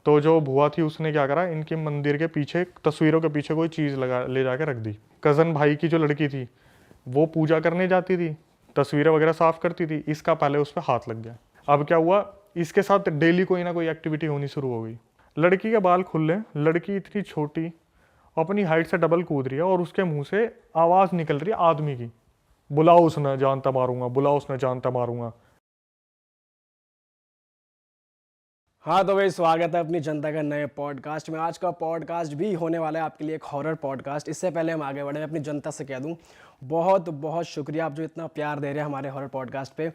तो जो बुआ थी उसने क्या करा, इनके मंदिर के पीछे तस्वीरों के पीछे कोई चीज़ लगा ले जाके रख दी। कज़न भाई की जो लड़की थी वो पूजा करने जाती थी, तस्वीरें वगैरह साफ करती थी, इसका पहले उस पर हाथ लग गया। अब क्या हुआ, इसके साथ डेली कोई ना कोई एक्टिविटी होनी शुरू हो गई। लड़की के बाल खुले, लड़की इतनी छोटी अपनी हाइट से डबल कूद रही है और उसके मुंह से आवाज़ निकल रही है आदमी की, बुलाओ उसने जानता मारूंगा, बुलाओ उसने जानता मारूंगा। हाँ तो भाई स्वागत है अपनी जनता का नए पॉडकास्ट में। आज का पॉडकास्ट भी होने वाला है आपके लिए एक हॉरर पॉडकास्ट। इससे पहले हम आगे बढ़े, मैं अपनी जनता से कह दूं बहुत बहुत शुक्रिया आप जो इतना प्यार दे रहे हैं हमारे हॉरर पॉडकास्ट पे।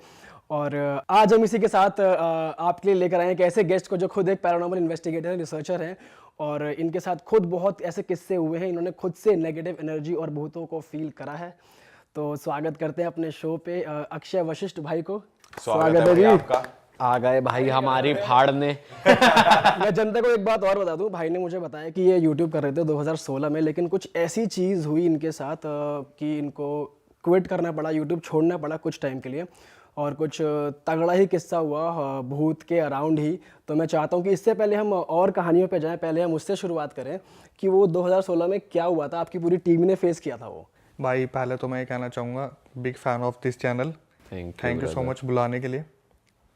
और आज हम इसी के साथ आपके लिए लेकर आए एक ऐसे गेस्ट को जो खुद एक पैरानॉर्मल इन्वेस्टिगेटर हैं, रिसर्चर हैं, और इनके साथ खुद बहुत ऐसे किस्से हुए हैं, इन्होंने खुद से नेगेटिव एनर्जी और भूतों को फील करा है। तो स्वागत करते हैं अपने शो पे अक्षय वशिष्ठ भाई को। स्वागत है भाई आपका। आ गए भाई हमारी फाड़ने। मैं जनता को एक बात और बता दूं, भाई ने मुझे बताया कि ये YouTube कर रहे थे 2016 में, लेकिन कुछ ऐसी चीज़ हुई इनके साथ कि इनको क्विट करना पड़ा, YouTube छोड़ना पड़ा कुछ टाइम के लिए, और कुछ तगड़ा ही किस्सा हुआ भूत के अराउंड ही। तो मैं चाहता हूं कि इससे पहले हम और कहानियों पे जाएं, पहले हम उससे शुरुआत करें कि वो 2016 में क्या हुआ था, आपकी पूरी टीम ने फेस किया था वो। भाई पहले तो मैं ये कहना चाहूँगा, big fan of this channel, thank you so much बुलाने के लिए।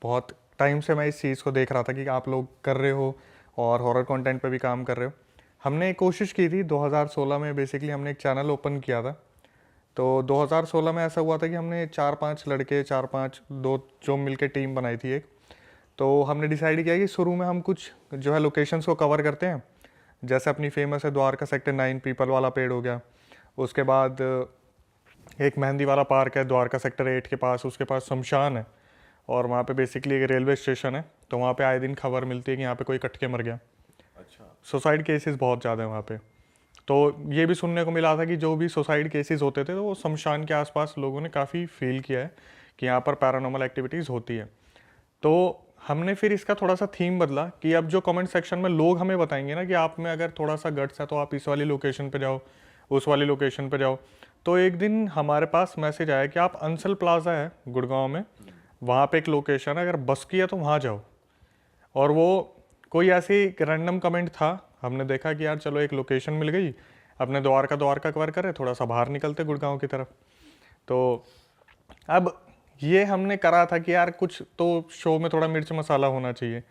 बहुत टाइम से मैं इस चीज़ को देख रहा था कि आप लोग कर रहे हो और हॉरर कंटेंट पे भी काम कर रहे हो। हमने एक कोशिश की थी 2016 में, बेसिकली हमने एक चैनल ओपन किया था। तो 2016 में ऐसा हुआ था कि हमने 4-5 लड़के, 4-5 दो जो मिलके टीम बनाई थी एक। तो हमने डिसाइड किया कि शुरू में हम कुछ जो है लोकेशंस को कवर करते हैं। जैसे अपनी फेमस है द्वारका सेक्टर 9 पीपल वाला पेड़ हो गया, उसके बाद एक मेहंदी वाला पार्क है द्वारका सेक्टर 8 के पास, उसके पास शमशान है, और वहाँ पे बेसिकली एक रेलवे स्टेशन है। तो वहाँ पे आए दिन खबर मिलती है कि यहाँ पे कोई कट के मर गया। अच्छा। सुसाइड केसेस बहुत ज़्यादा है वहाँ पे। तो ये भी सुनने को मिला था कि जो भी सुसाइड केसेस होते थे तो वो शमशान के आसपास लोगों ने काफ़ी फील किया है कि यहाँ पर पैरानॉर्मल एक्टिविटीज़ होती है। तो हमने फिर इसका थोड़ा सा थीम बदला कि अब जो कमेंट सेक्शन में लोग हमें बताएंगे ना कि आप में अगर थोड़ा सा गट्स है तो आप इस वाली लोकेशन पे जाओ, उस वाली लोकेशन पे जाओ। तो एक दिन हमारे पास मैसेज आया कि आप अंसल प्लाजा है गुड़गांव में, वहाँ पे एक लोकेशन है, अगर बस की है तो वहाँ जाओ। और वो कोई ऐसी रैंडम कमेंट था, हमने देखा कि यार चलो एक लोकेशन मिल गई, अपने द्वारका कवर करे, थोड़ा सा बाहर निकलते गुड़गांव की तरफ। तो अब ये हमने करा था कि यार कुछ तो शो में थोड़ा मिर्च मसाला होना चाहिए,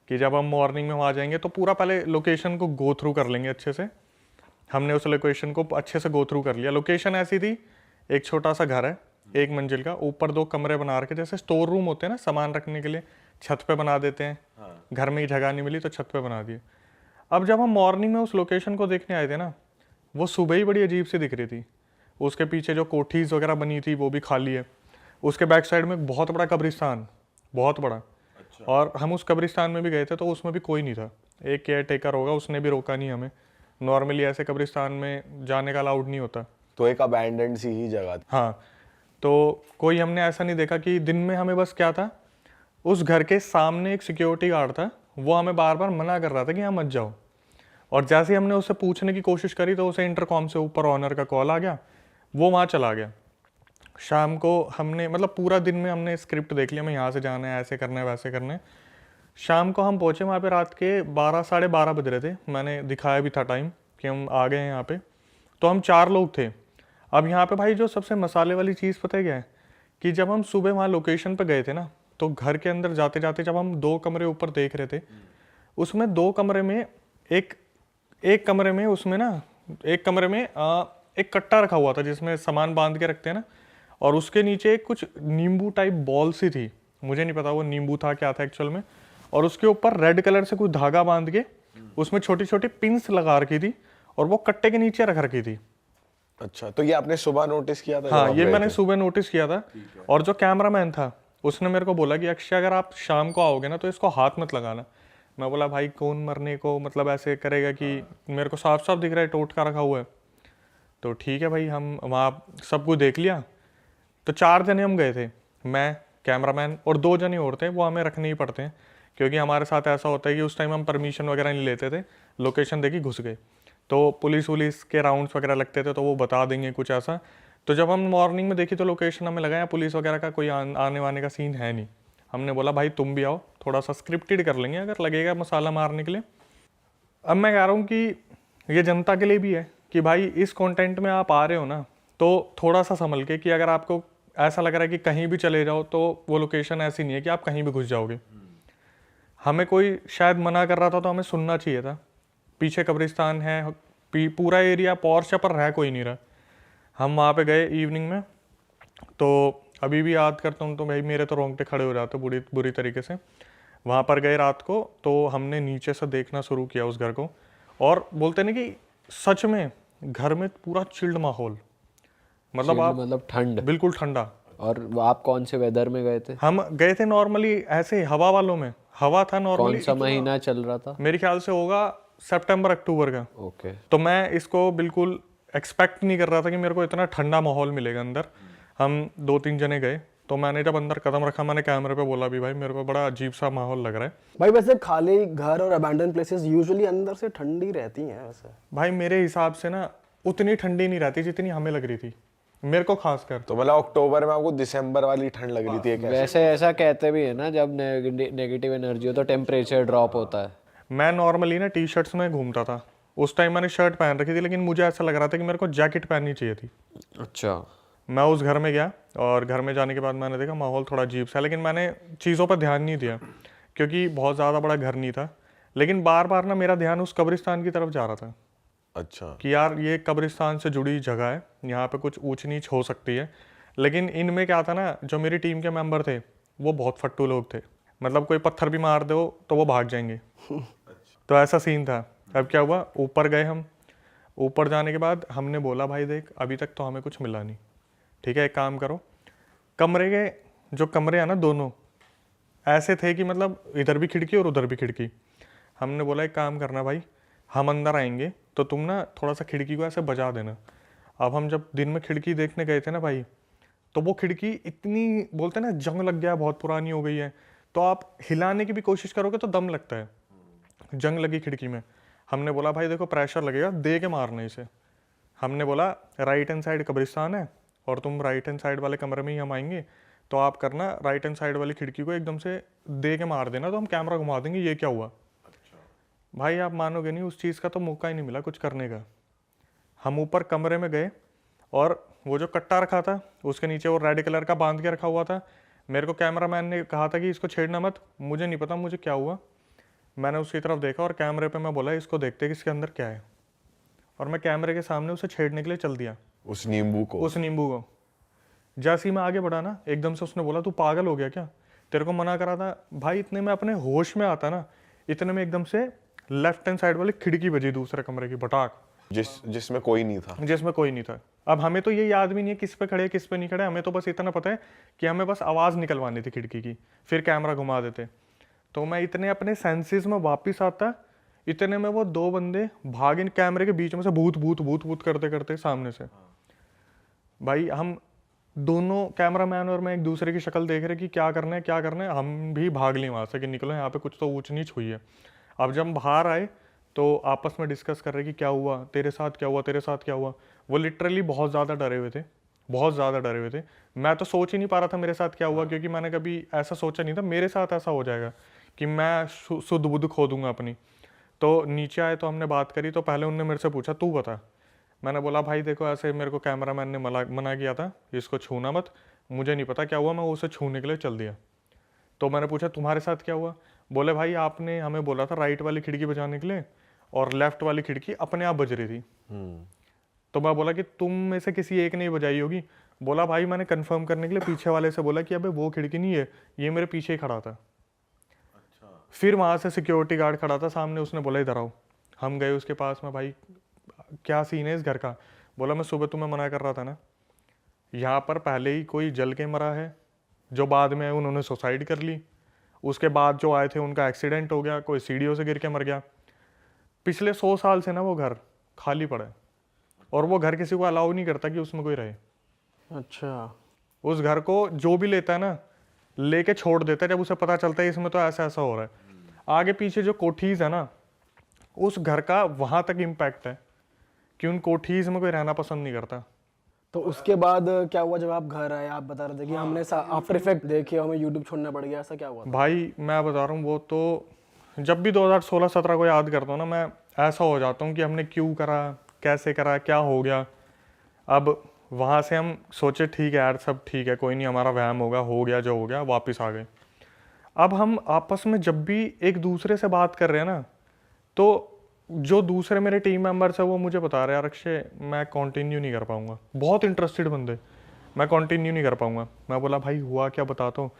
कि जब हम मॉर्निंग में वहाँ जाएंगे तो पूरा पहले लोकेशन को गो थ्रू कर लेंगे अच्छे से। हमने उस लोकेशन को अच्छे से गो थ्रू कर लिया। लोकेशन ऐसी थी, एक छोटा सा घर है 1 मंजिल का, ऊपर 2 कमरे बना रखे, जैसे स्टोर रूम होते हैं ना सामान रखने के लिए, छत पे बना देते हैं। हाँ। घर में ही जगह नहीं मिली तो छत पे बना दिए। अब जब हम मॉर्निंग में उस लोकेशन को देखने आए थे ना, वो सुबह ही बड़ी अजीब सी दिख रही थी। उसके पीछे जो कोठीज वगैरह बनी थी वो भी खाली है, उसके बैक साइड में बहुत बड़ा कब्रिस्तान, बहुत बड़ा। अच्छा। और हम उस कब्रिस्तान में भी गए थे तो उसमें भी कोई नहीं था। एक केयर टेकर होगा, उसने भी रोका नहीं हमें। नॉर्मली ऐसे कब्रिस्तान में जाने का अलाउड नहीं होता। तो एक अबैंडन्ड सी ही जगह थी। हाँ, तो कोई हमने ऐसा नहीं देखा कि दिन में हमें बस क्या था, उस घर के सामने एक सिक्योरिटी गार्ड था, वो हमें बार बार मना कर रहा था कि यहाँ मत जाओ। और जैसे ही हमने उससे पूछने की कोशिश करी तो उसे इंटरकॉम से ऊपर ऑनर का कॉल आ गया, वो वहाँ चला गया। शाम को हमने मतलब पूरा दिन में हमने स्क्रिप्ट देख लिया, हमें यहाँ से जाना है, ऐसे करना है, वैसे करना है। शाम को हम पहुँचे वहाँ पे, रात के 12 साढ़े 12 बज रहे थे, मैंने दिखाया भी था टाइम कि हम आ गए हैं यहाँ पे। तो हम 4 लोग थे। अब यहाँ पे भाई जो सबसे मसाले वाली चीज़ पता है क्या है, कि जब हम सुबह वहाँ लोकेशन पे गए थे ना, तो घर के अंदर जाते जाते जब हम 2 कमरे ऊपर देख रहे थे, उसमें 2 कमरे में एक कमरे में उसमें ना, एक कमरे में एक कट्टा रखा हुआ था जिसमें सामान बांध के रखते हैं ना, और उसके नीचे कुछ नींबू टाइप बॉल सी थी, मुझे नहीं पता वो नींबू था क्या था एक्चुअल में, और उसके ऊपर रेड कलर से कुछ धागा बांध के उसमें छोटी छोटी पिंस लगा रखी थी, और वो कट्टे के नीचे रख रखी थी। अच्छा, तो ये आपने सुबह नोटिस किया था? हाँ, ये मैंने सुबह नोटिस किया था। और जो कैमरामैन था उसने मेरे को बोला कि अक्षय अगर आप शाम को आओगे ना तो इसको हाथ मत लगाना। मैं बोला भाई कौन मरने को मतलब ऐसे करेगा कि मेरे को साफ साफ दिख रहा है टोटका रखा हुआ है। तो ठीक है भाई, हम वहाँ सब कुछ देख लिया। तो 4 जने हम गए थे, मैं, कैमरामैन और 2 जने और थे, वो हमें रखने ही पड़ते हैं क्योंकि हमारे साथ ऐसा होता है कि उस टाइम हम परमिशन वगैरह नहीं लेते थे, लोकेशन देखी घुस गए तो पुलिस वुलिस के राउंड्स वगैरह लगते थे तो वो बता देंगे कुछ ऐसा। तो जब हम मॉर्निंग में देखी तो लोकेशन हमें लगा पुलिस वगैरह का कोई आने वाने का सीन है नहीं, हमने बोला भाई तुम भी आओ, थोड़ा सा स्क्रिप्टेड कर लेंगे अगर लगेगा मसाला मारने के लिए। अब मैं कह रहा हूँ कि ये जनता के लिए भी है कि भाई इस कंटेंट में आप आ रहे हो ना, तो थोड़ा सा संभल के, कि अगर आपको ऐसा लग रहा है कि कहीं भी चले जाओ तो वो लोकेशन ऐसी नहीं है कि आप कहीं भी घुस जाओगे। हमें कोई शायद मना कर रहा था तो हमें सुनना चाहिए था। पीछे कब्रिस्तान है, पूरा एरिया पॉर्श पर रह कोई नहीं रहा। हम वहाँ पे गए इवनिंग में, तो अभी भी याद करता हूँ तो भाई मेरे तो रोंगटे खड़े हो जाते बुरी तरीके से। वहाँ पर गए रात को, तो हमने नीचे से देखना शुरू किया उस घर को, और बोलते नहीं कि सच में घर में पूरा चिल्ड माहौल, मतलब आप मतलब ठंड, बिल्कुल ठंडा। और आप कौन से वेदर में गए थे? हम गए थे नॉर्मली ऐसे हवा वालों में, हवा था नॉर्मली। कौन सा महीना चल रहा था? मेरे ख्याल से होगा सितंबर अक्टूबर का। ओके। तो मैं इसको बिल्कुल एक्सपेक्ट नहीं कर रहा था कि मेरे को इतना ठंडा माहौल मिलेगा अंदर। हम 2-3 जने गए, तो मैंने जब अंदर कदम रखा, मैंने कैमरे पे बोला भी भाई मेरे को बड़ा अजीब सा माहौल लग रहा है। भाई वैसे खाली घर और अबैंडन प्लेसेस यूजुअली अंदर से ठंडी रहती हैं वैसे। भाई मेरे हिसाब से ना उतनी ठंडी नहीं रहती जितनी हमें लग रही थी, मेरे को खासकर। तो मतलब अक्टूबर में आपको दिसंबर वाली ठंड लग रही थी एक? वैसे ऐसा कहते भी है ना, जब नेगेटिव एनर्जी हो तो टेम्परेचर ड्रॉप होता है। मैं नॉर्मली ना टी शर्ट्स में घूमता था, उस टाइम मैंने शर्ट पहन रखी थी, लेकिन मुझे ऐसा लग रहा था कि मेरे को जैकेट पहननी चाहिए थी। अच्छा। मैं उस घर में गया, और घर में जाने के बाद मैंने देखा माहौल थोड़ा अजीब सा, लेकिन मैंने चीज़ों पर ध्यान नहीं दिया क्योंकि बहुत ज़्यादा बड़ा घर नहीं था। लेकिन बार बार ना मेरा ध्यान उस कब्रिस्तान की तरफ जा रहा था। अच्छा। कि यार ये कब्रिस्तान से जुड़ी जगह है, यहाँ पे कुछ ऊंच नीच हो सकती है। लेकिन इनमें क्या था ना, जो मेरी टीम के मेंबर थे वो बहुत फट्टू लोग थे, मतलब कोई पत्थर भी मार दो तो वो भाग जाएंगे। तो ऐसा सीन था। अब क्या हुआ, ऊपर गए हम। ऊपर जाने के बाद हमने बोला भाई देख अभी तक तो हमें कुछ मिला नहीं, ठीक है एक काम करो, कमरे के जो कमरे हैं ना दोनों ऐसे थे कि मतलब इधर भी खिड़की और उधर भी खिड़की। हमने बोला एक काम करना भाई, हम अंदर आएंगे तो तुम ना थोड़ा सा खिड़की को ऐसे बजा देना। अब हम जब दिन में खिड़की देखने गए थे ना भाई, तो वो खिड़की इतनी, बोलते ना जंग लग गया, बहुत पुरानी हो गई है, तो आप हिलाने की भी कोशिश करोगे तो दम लगता है, जंग लगी खिड़की में। हमने बोला भाई देखो प्रेशर लगेगा, दे के मारना इसे। हमने बोला राइट हैंड साइड कब्रिस्तान है और तुम राइट हैंड साइड वाले कमरे में ही हम आएंगे, तो आप करना राइट हैंड साइड वाली खिड़की को एकदम से दे के मार देना, तो हम कैमरा घुमा देंगे। ये क्या हुआ भाई, आप मानोगे नहीं, उस चीज़ का तो मौका ही नहीं मिला कुछ करने का। हम ऊपर कमरे में गए, और वो जो कट्टा रखा था उसके नीचे वो रेड कलर का बांध के रखा हुआ था। मेरे को कैमरामैन ने कहा था कि इसको छेड़ना मत, मुझे नहीं पता मुझे क्या हुआ, मैंने उसकी तरफ देखा और कैमरे पे मैं बोला इसको देखते कि इसके अंदर क्या है, और मैं कैमरे के सामने उसे छेड़ने के लिए चल दिया, उस नींबू को। जैसे ही मैं आगे बढ़ा ना, एकदम से उसने बोला तू पागल हो गया क्या, तेरे को मना करा था। भाई इतने में अपने होश में आता ना, इतने में एकदम से लेफ्ट हैंड साइड वाली खिड़की बजी दूसरे कमरे की, बटाक, जिसमें कोई नहीं था। अब हमें तो ये याद भी नहीं है किस पे खड़े किस पे नहीं खड़े, हमें तो बस इतना पता है कि हमें बस आवाज़ निकलवानी थी खिड़की की, फिर कैमरा घुमा देते। तो मैं इतने अपने सेंसेस में वापस आता, इतने में वो 2 बंदे भाग इन कैमरे के बीच में से भूत भूत भूत भूत करते करते सामने से। भाई हम दोनों कैमरामैन और मैं एक दूसरे की शक्ल देख रहे कि क्या करना है, हम भी भाग लिए वहाँ से कि निकलो यहाँ पे कुछ तो ऊंच नीच हुई है। अब जब हम बाहर आए तो आपस में डिस्कस कर रहे कि क्या हुआ तेरे साथ, क्या हुआ। वो लिटरली बहुत ज़्यादा डरे हुए थे। मैं तो सोच ही नहीं पा रहा था मेरे साथ क्या हुआ, क्योंकि मैंने कभी ऐसा सोचा नहीं था मेरे साथ ऐसा हो जाएगा कि मैं शुद्ध बुद्ध खो दूंगा अपनी। तो नीचे आए तो हमने बात करी, तो पहले उनने मेरे से पूछा तू बता। मैंने बोला भाई देखो ऐसे मेरे को कैमरामैन ने मना किया था, इसको छूना मत, मुझे नहीं पता क्या हुआ, मैं उसे छूने के लिए चल दिया। तो मैंने पूछा तुम्हारे साथ क्या हुआ, बोले भाई आपने हमें बोला था राइट वाली खिड़की बजाने के लिए और लेफ्ट वाली खिड़की अपने आप बज रही थी। तो मैं बोला कि तुम में से किसी एक ने ही बजाई होगी। बोला भाई मैंने कंफर्म करने के लिए पीछे वाले से बोला कि अबे वो खिड़की नहीं है, ये मेरे पीछे ही खड़ा था। अच्छा। फिर वहाँ से सिक्योरिटी गार्ड खड़ा था सामने, उसने बोला इधर आओ। हम गए उसके पास में, भाई क्या सीन है इस घर का। बोला मैं सुबह तुम्हें मना कर रहा था ना, यहाँ पर पहले ही कोई जल के मरा है, जो बाद में आए उन्होंने सुसाइड कर ली, उसके बाद जो आए थे उनका एक्सीडेंट हो गया, कोई सीढ़ियों से गिर के मर गया। पिछले 100 साल से ना वो घर खाली पड़ा है, और वो घर किसी को अलाउ नहीं करता कि उसमें कोई रहे। अच्छा। उस घर को जो भी लेता है ना, लेके छोड़ देता है जब उसे पता चलता है इसमें तो ऐसा ऐसा हो रहा है। आगे पीछे जो कोठीज है ना, उस घर का वहाँ तक इम्पैक्ट है कि उन कोठीज में कोई रहना पसंद नहीं करता। तो उसके बाद क्या हुआ जब आप घर आए? आप बता रहे थे कि हमने आफ्टर इफेक्ट देखे, हमें यूट्यूब छोड़ना पड़ गया, ऐसा क्या हुआ था? भाई मैं बता रहा हूँ, वो तो जब भी 2016-17 को याद करता हूँ ना, मैं ऐसा हो जाता हूँ कि हमने क्यों करा, कैसे करा, क्या हो गया। अब वहाँ से हम सोचे ठीक है यार, सब ठीक है, कोई नहीं, हमारा वहम होगा, हो गया जो हो गया, वापस आ गए। अब हम आपस में जब भी एक दूसरे से बात कर रहे हैं ना, तो जो दूसरे मेरे टीम मेंबर्स है वो मुझे बता रहे हैं, यार अक्षय मैं कंटिन्यू नहीं कर पाऊंगा, बहुत इंटरेस्टेड बंदे, मैं कंटिन्यू नहीं कर पाऊंगा। मैं बोला भाई हुआ क्या, बताता हूँ।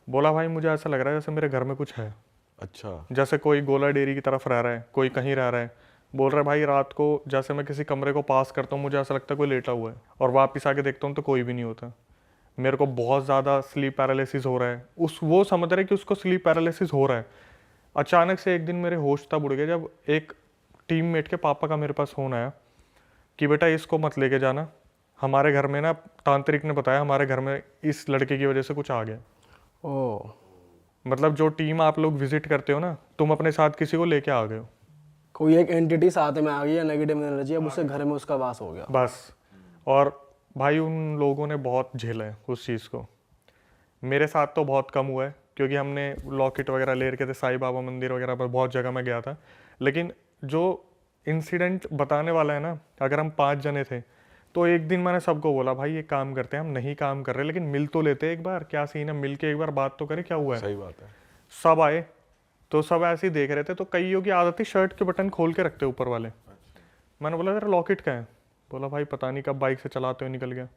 बोला भाई मुझे ऐसा लग रहा है जैसे मेरे घर में कुछ है, अच्छा। जैसे कोई गोला डेयरी की तरफ रह रहा है, कोई कहीं रह रहा है। बोल रहा है भाई रात को जैसे मैं किसी कमरे को पास करता हूँ, मुझे ऐसा लगता है कोई लेटा हुआ है, और वापस आके देखता हूँ तो कोई भी नहीं होता। मेरे को बहुत ज़्यादा स्लीप पैरालिसिस हो रहा है। वो समझ रहे कि उसको स्लीप पैरालिसिस हो रहा है। अचानक से एक दिन मेरे होश तब उड़ गए जब एक टीममेट के पापा का मेरे पास फ़ोन आया कि बेटा इसको मत लेके जाना, हमारे घर में ना तांत्रिक ने बताया हमारे घर में इस लड़के की वजह से कुछ आ गया। ओह, मतलब जो टीम आप लोग विजिट करते हो ना, तुम अपने साथ किसी को लेके आ गए हो, कोई एक एंटिटी साथ में आ गई है, नेगेटिव एनर्जी, अब उससे घर में उसका वास हो गया। बस। और भाई उन लोगों ने बहुत झेला है उस चीज़ को। मेरे साथ तो बहुत कम हुआ है क्योंकि हमने लॉकेट वगैरह ले रखे थे, साईं बाबा मंदिर वगैरह पर बहुत जगह मैं गया था। लेकिन जो इंसिडेंट बताने वाला है ना, अगर हम 5 जने थे तो एक दिन मैंने सबको बोला भाई ये काम करते हैं, हम नहीं काम कर रहे लेकिन मिल तो लेते एक बार, क्या सीन है, मिल के एक बार बात तो करें क्या हुआ है। सही बात है। सब आए तो सब ऐसे ही देख रहे थे, तो कईयों की आदत थी शर्ट के बटन खोल के रखते ऊपर वाले। मैंने बोला तेरा लॉकेट कहाँ है? बोला भाई पता नहीं कब बाइक से चलाते हुए निकल गया।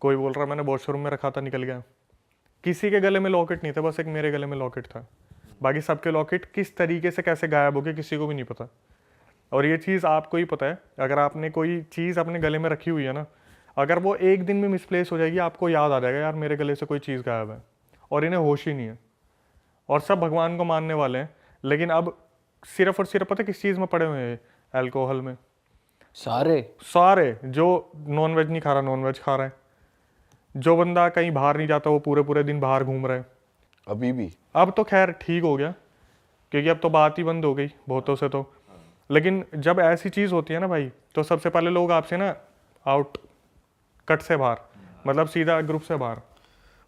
कोई बोल रहा मैंने वॉशरूम में रखा था निकल गया। किसी के गले में लॉकेट नहीं था, बस एक मेरे गले में लॉकेट था। बाकी सबके लॉकेट किस तरीके से कैसे गायब हो गए किसी को भी नहीं पता। और ये चीज़ आपको ही पता है, अगर आपने कोई चीज़ अपने गले में रखी हुई है ना, अगर वो एक दिन में मिसप्लेस हो जाएगी, आपको याद आ जाएगा यार मेरे गले से कोई चीज़ गायब है, और इन्हें होश ही नहीं है। और सब भगवान को मानने वाले हैं, लेकिन अब सिर्फ और सिर्फ पता है किस चीज़ में पड़े हुए हैं? अल्कोहल में। सारे जो नॉन वेज नहीं खा रहा नॉन वेज खा रहा है, जो बंदा कहीं बाहर नहीं जाता वो पूरे पूरे दिन बाहर घूम रहा है। अभी भी? अब तो खैर ठीक हो गया क्योंकि अब तो बात ही बंद हो गई बहुतों से तो। लेकिन जब ऐसी चीज़ होती है ना भाई, तो सबसे पहले लोग आपसे ना आउट कट से बाहर, मतलब सीधा ग्रुप से बाहर।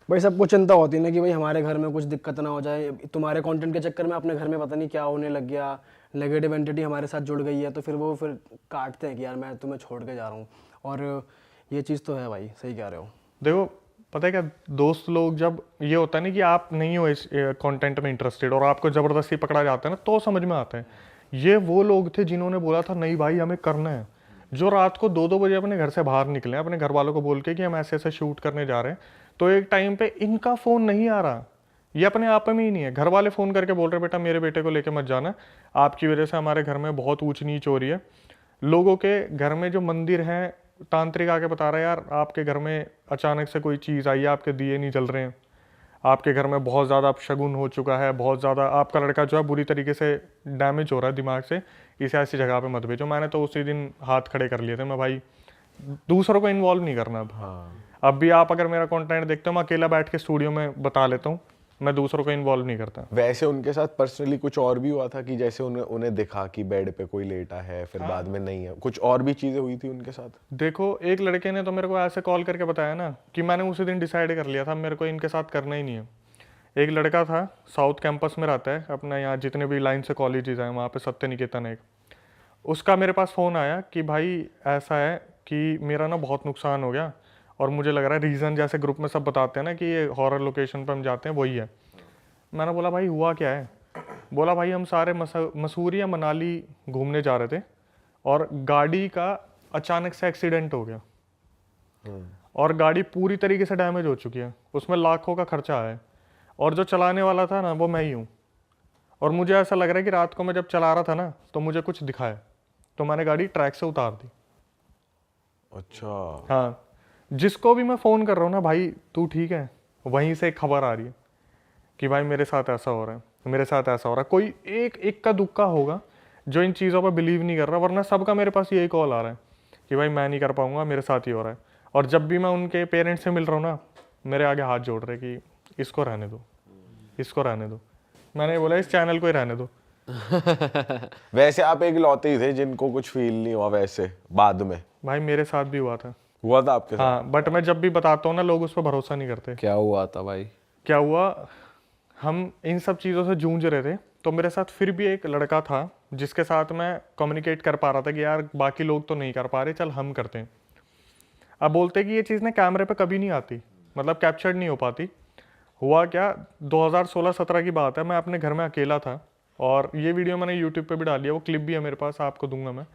भाई सबको चिंता होती है ना कि भाई हमारे घर में कुछ दिक्कत ना हो जाए, तुम्हारे कंटेंट के चक्कर में अपने घर में पता नहीं क्या होने लग गया, नेगेटिव एंटिटी हमारे साथ जुड़ गई है, तो फिर वो फिर काटते हैं कि यार मैं तुम्हें छोड़ के जा रहा हूँ। और ये चीज़ तो है भाई, सही कह रहे हो। देखो पता है क्या, दोस्त लोग जब ये होता है ना कि आप नहीं हो इस कंटेंट में इंटरेस्टेड और आपको ज़बरदस्ती पकड़ा जाता है ना, तो समझ में आता है। ये वो लोग थे जिन्होंने बोला था नहीं भाई हमें करना है, जो रात को 2-2 बजे अपने घर से बाहर निकले अपने घर वालों को बोल के कि हम ऐसे ऐसे शूट करने जा रहे हैं। तो एक टाइम पे इनका फ़ोन नहीं आ रहा, ये अपने आप में ही नहीं है, घर वाले फ़ोन करके बोल रहे बेटा मेरे बेटे को लेके मत जाना, आपकी वजह से हमारे घर में बहुत ऊंच नीच हो रही है। लोगों के घर में जो मंदिर हैं, तांत्रिक आके बता रहा है यार आपके घर में अचानक से कोई चीज़ आई है, आपके दिए नहीं जल रहे हैं, आपके घर में बहुत ज़्यादा अपशगुन हो चुका है, बहुत ज़्यादा आपका लड़का जो है बुरी तरीके से डैमेज हो रहा है दिमाग से, इसे ऐसी जगह पे मत भेजो। मैंने तो उसी दिन हाथ खड़े कर लिए थे, मैं भाई दूसरों को इन्वॉल्व नहीं करना अब। हाँ। अब भी आप अगर मेरा कंटेंट देखते हो, मैं अकेला बैठ के स्टूडियो में बता लेता हूँ, मैं दूसरों को इन्वॉल्व नहीं करता। वैसे उनके साथ पर्सनली कुछ और भी हुआ था कि जैसे उन्हें दिखा कि बेड पे कोई लेटा है, फिर बाद में नहीं है, कुछ और भी चीजें हुई थी उनके साथ? देखो एक लड़के ने तो मेरे को ऐसे कॉल करके बताया ना कि मैंने उसी दिन डिसाइड कर लिया था मेरे को इनके साथ करना ही नहीं है। एक लड़का था, साउथ कैंपस में रहता है, अपना यहाँ जितने भी लाइन से कॉलेजेस हैं वहाँ पे सत्य निकेतन एक, उसका मेरे पास फ़ोन आया कि भाई ऐसा है कि मेरा ना बहुत नुकसान हो गया और मुझे लग रहा है रीज़न जैसे ग्रुप में सब बताते हैं ना कि ये हॉरर लोकेशन पर हम जाते हैं वही है। मैंने बोला भाई हुआ क्या है? बोला भाई हम सारे मसूरी या मनाली घूमने जा रहे थे और गाड़ी का अचानक से एक्सीडेंट हो गया और गाड़ी पूरी तरीके से डैमेज हो चुकी है, उसमें लाखों का खर्चा आया है और जो चलाने वाला था ना वो मैं ही हूँ। और मुझे ऐसा लग रहा है कि रात को मैं जब चला रहा था ना तो मुझे कुछ दिखाया, तो मैंने गाड़ी ट्रैक से उतार दी। अच्छा। हाँ, जिसको भी मैं फ़ोन कर रहा हूँ ना भाई तू ठीक है, वहीं से एक खबर आ रही है कि भाई मेरे साथ ऐसा हो रहा है, मेरे साथ ऐसा हो रहा है। कोई एक का दुक्का होगा जो इन चीज़ों पर बिलीव नहीं कर रहा, वरना सबका मेरे पास यही कॉल आ रहा है कि भाई मैं नहीं कर पाऊंगा, मेरे साथ ही हो रहा है। और जब भी मैं उनके पेरेंट्स से मिल रहा हूँ ना, मेरे आगे हाथ जोड़ रहे कि इसको रहने दो, इसको रहने दो। मैंने बोला इस चैनल को ही रहने दो। वैसे आप एक लौते ही थे जिनको कुछ फील नहीं हुआ वैसे बाद में? भाई मेरे साथ भी हुआ था, हुआ था आपके साथ? हाँ, बट मैं जब भी बताता हूँ ना, लोग उस पर भरोसा नहीं करते। क्या हुआ था भाई? क्या हुआ, हम इन सब चीज़ों से जूझ रहे थे, तो मेरे साथ फिर भी एक लड़का था जिसके साथ मैं कम्युनिकेट कर पा रहा था कि यार बाकी लोग तो नहीं कर पा रहे, चल हम करते हैं। अब बोलते कि ये चीज़ ना कैमरे पे कभी नहीं आती, मतलब कैप्चर्ड नहीं हो पाती। हुआ क्या, 2016-17 की बात है, मैं अपने घर में अकेला था, और ये वीडियो मैंने यूट्यूब पे भी डाली है, वो क्लिप भी है मेरे पास, आपको दूंगा मैं।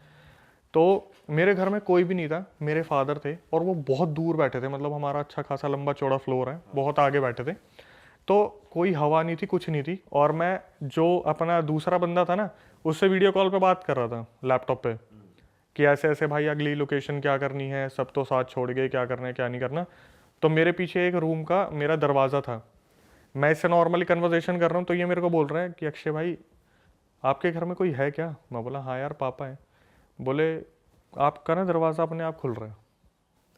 तो मेरे घर में कोई भी नहीं था, मेरे फादर थे, और वो बहुत दूर बैठे थे, मतलब हमारा अच्छा खासा लंबा चौड़ा फ्लोर है, बहुत आगे बैठे थे। तो कोई हवा नहीं थी, कुछ नहीं थी, और मैं जो अपना दूसरा बंदा था ना, उससे वीडियो कॉल पे बात कर रहा था लैपटॉप पे, कि ऐसे ऐसे भाई अगली लोकेशन क्या करनी है, सब तो साथ छोड़ गए, क्या करना है क्या नहीं करना। तो मेरे पीछे एक रूम का मेरा दरवाज़ा था, मैं इससे नॉर्मली कन्वर्सेशन कर रहा हूँ, तो ये मेरे को बोल रहा है कि अक्षय भाई आपके घर में कोई है क्या? मैं बोला हाँ यार पापा है। बोले आपका ना दरवाज़ा अपने आप खुल रहा है।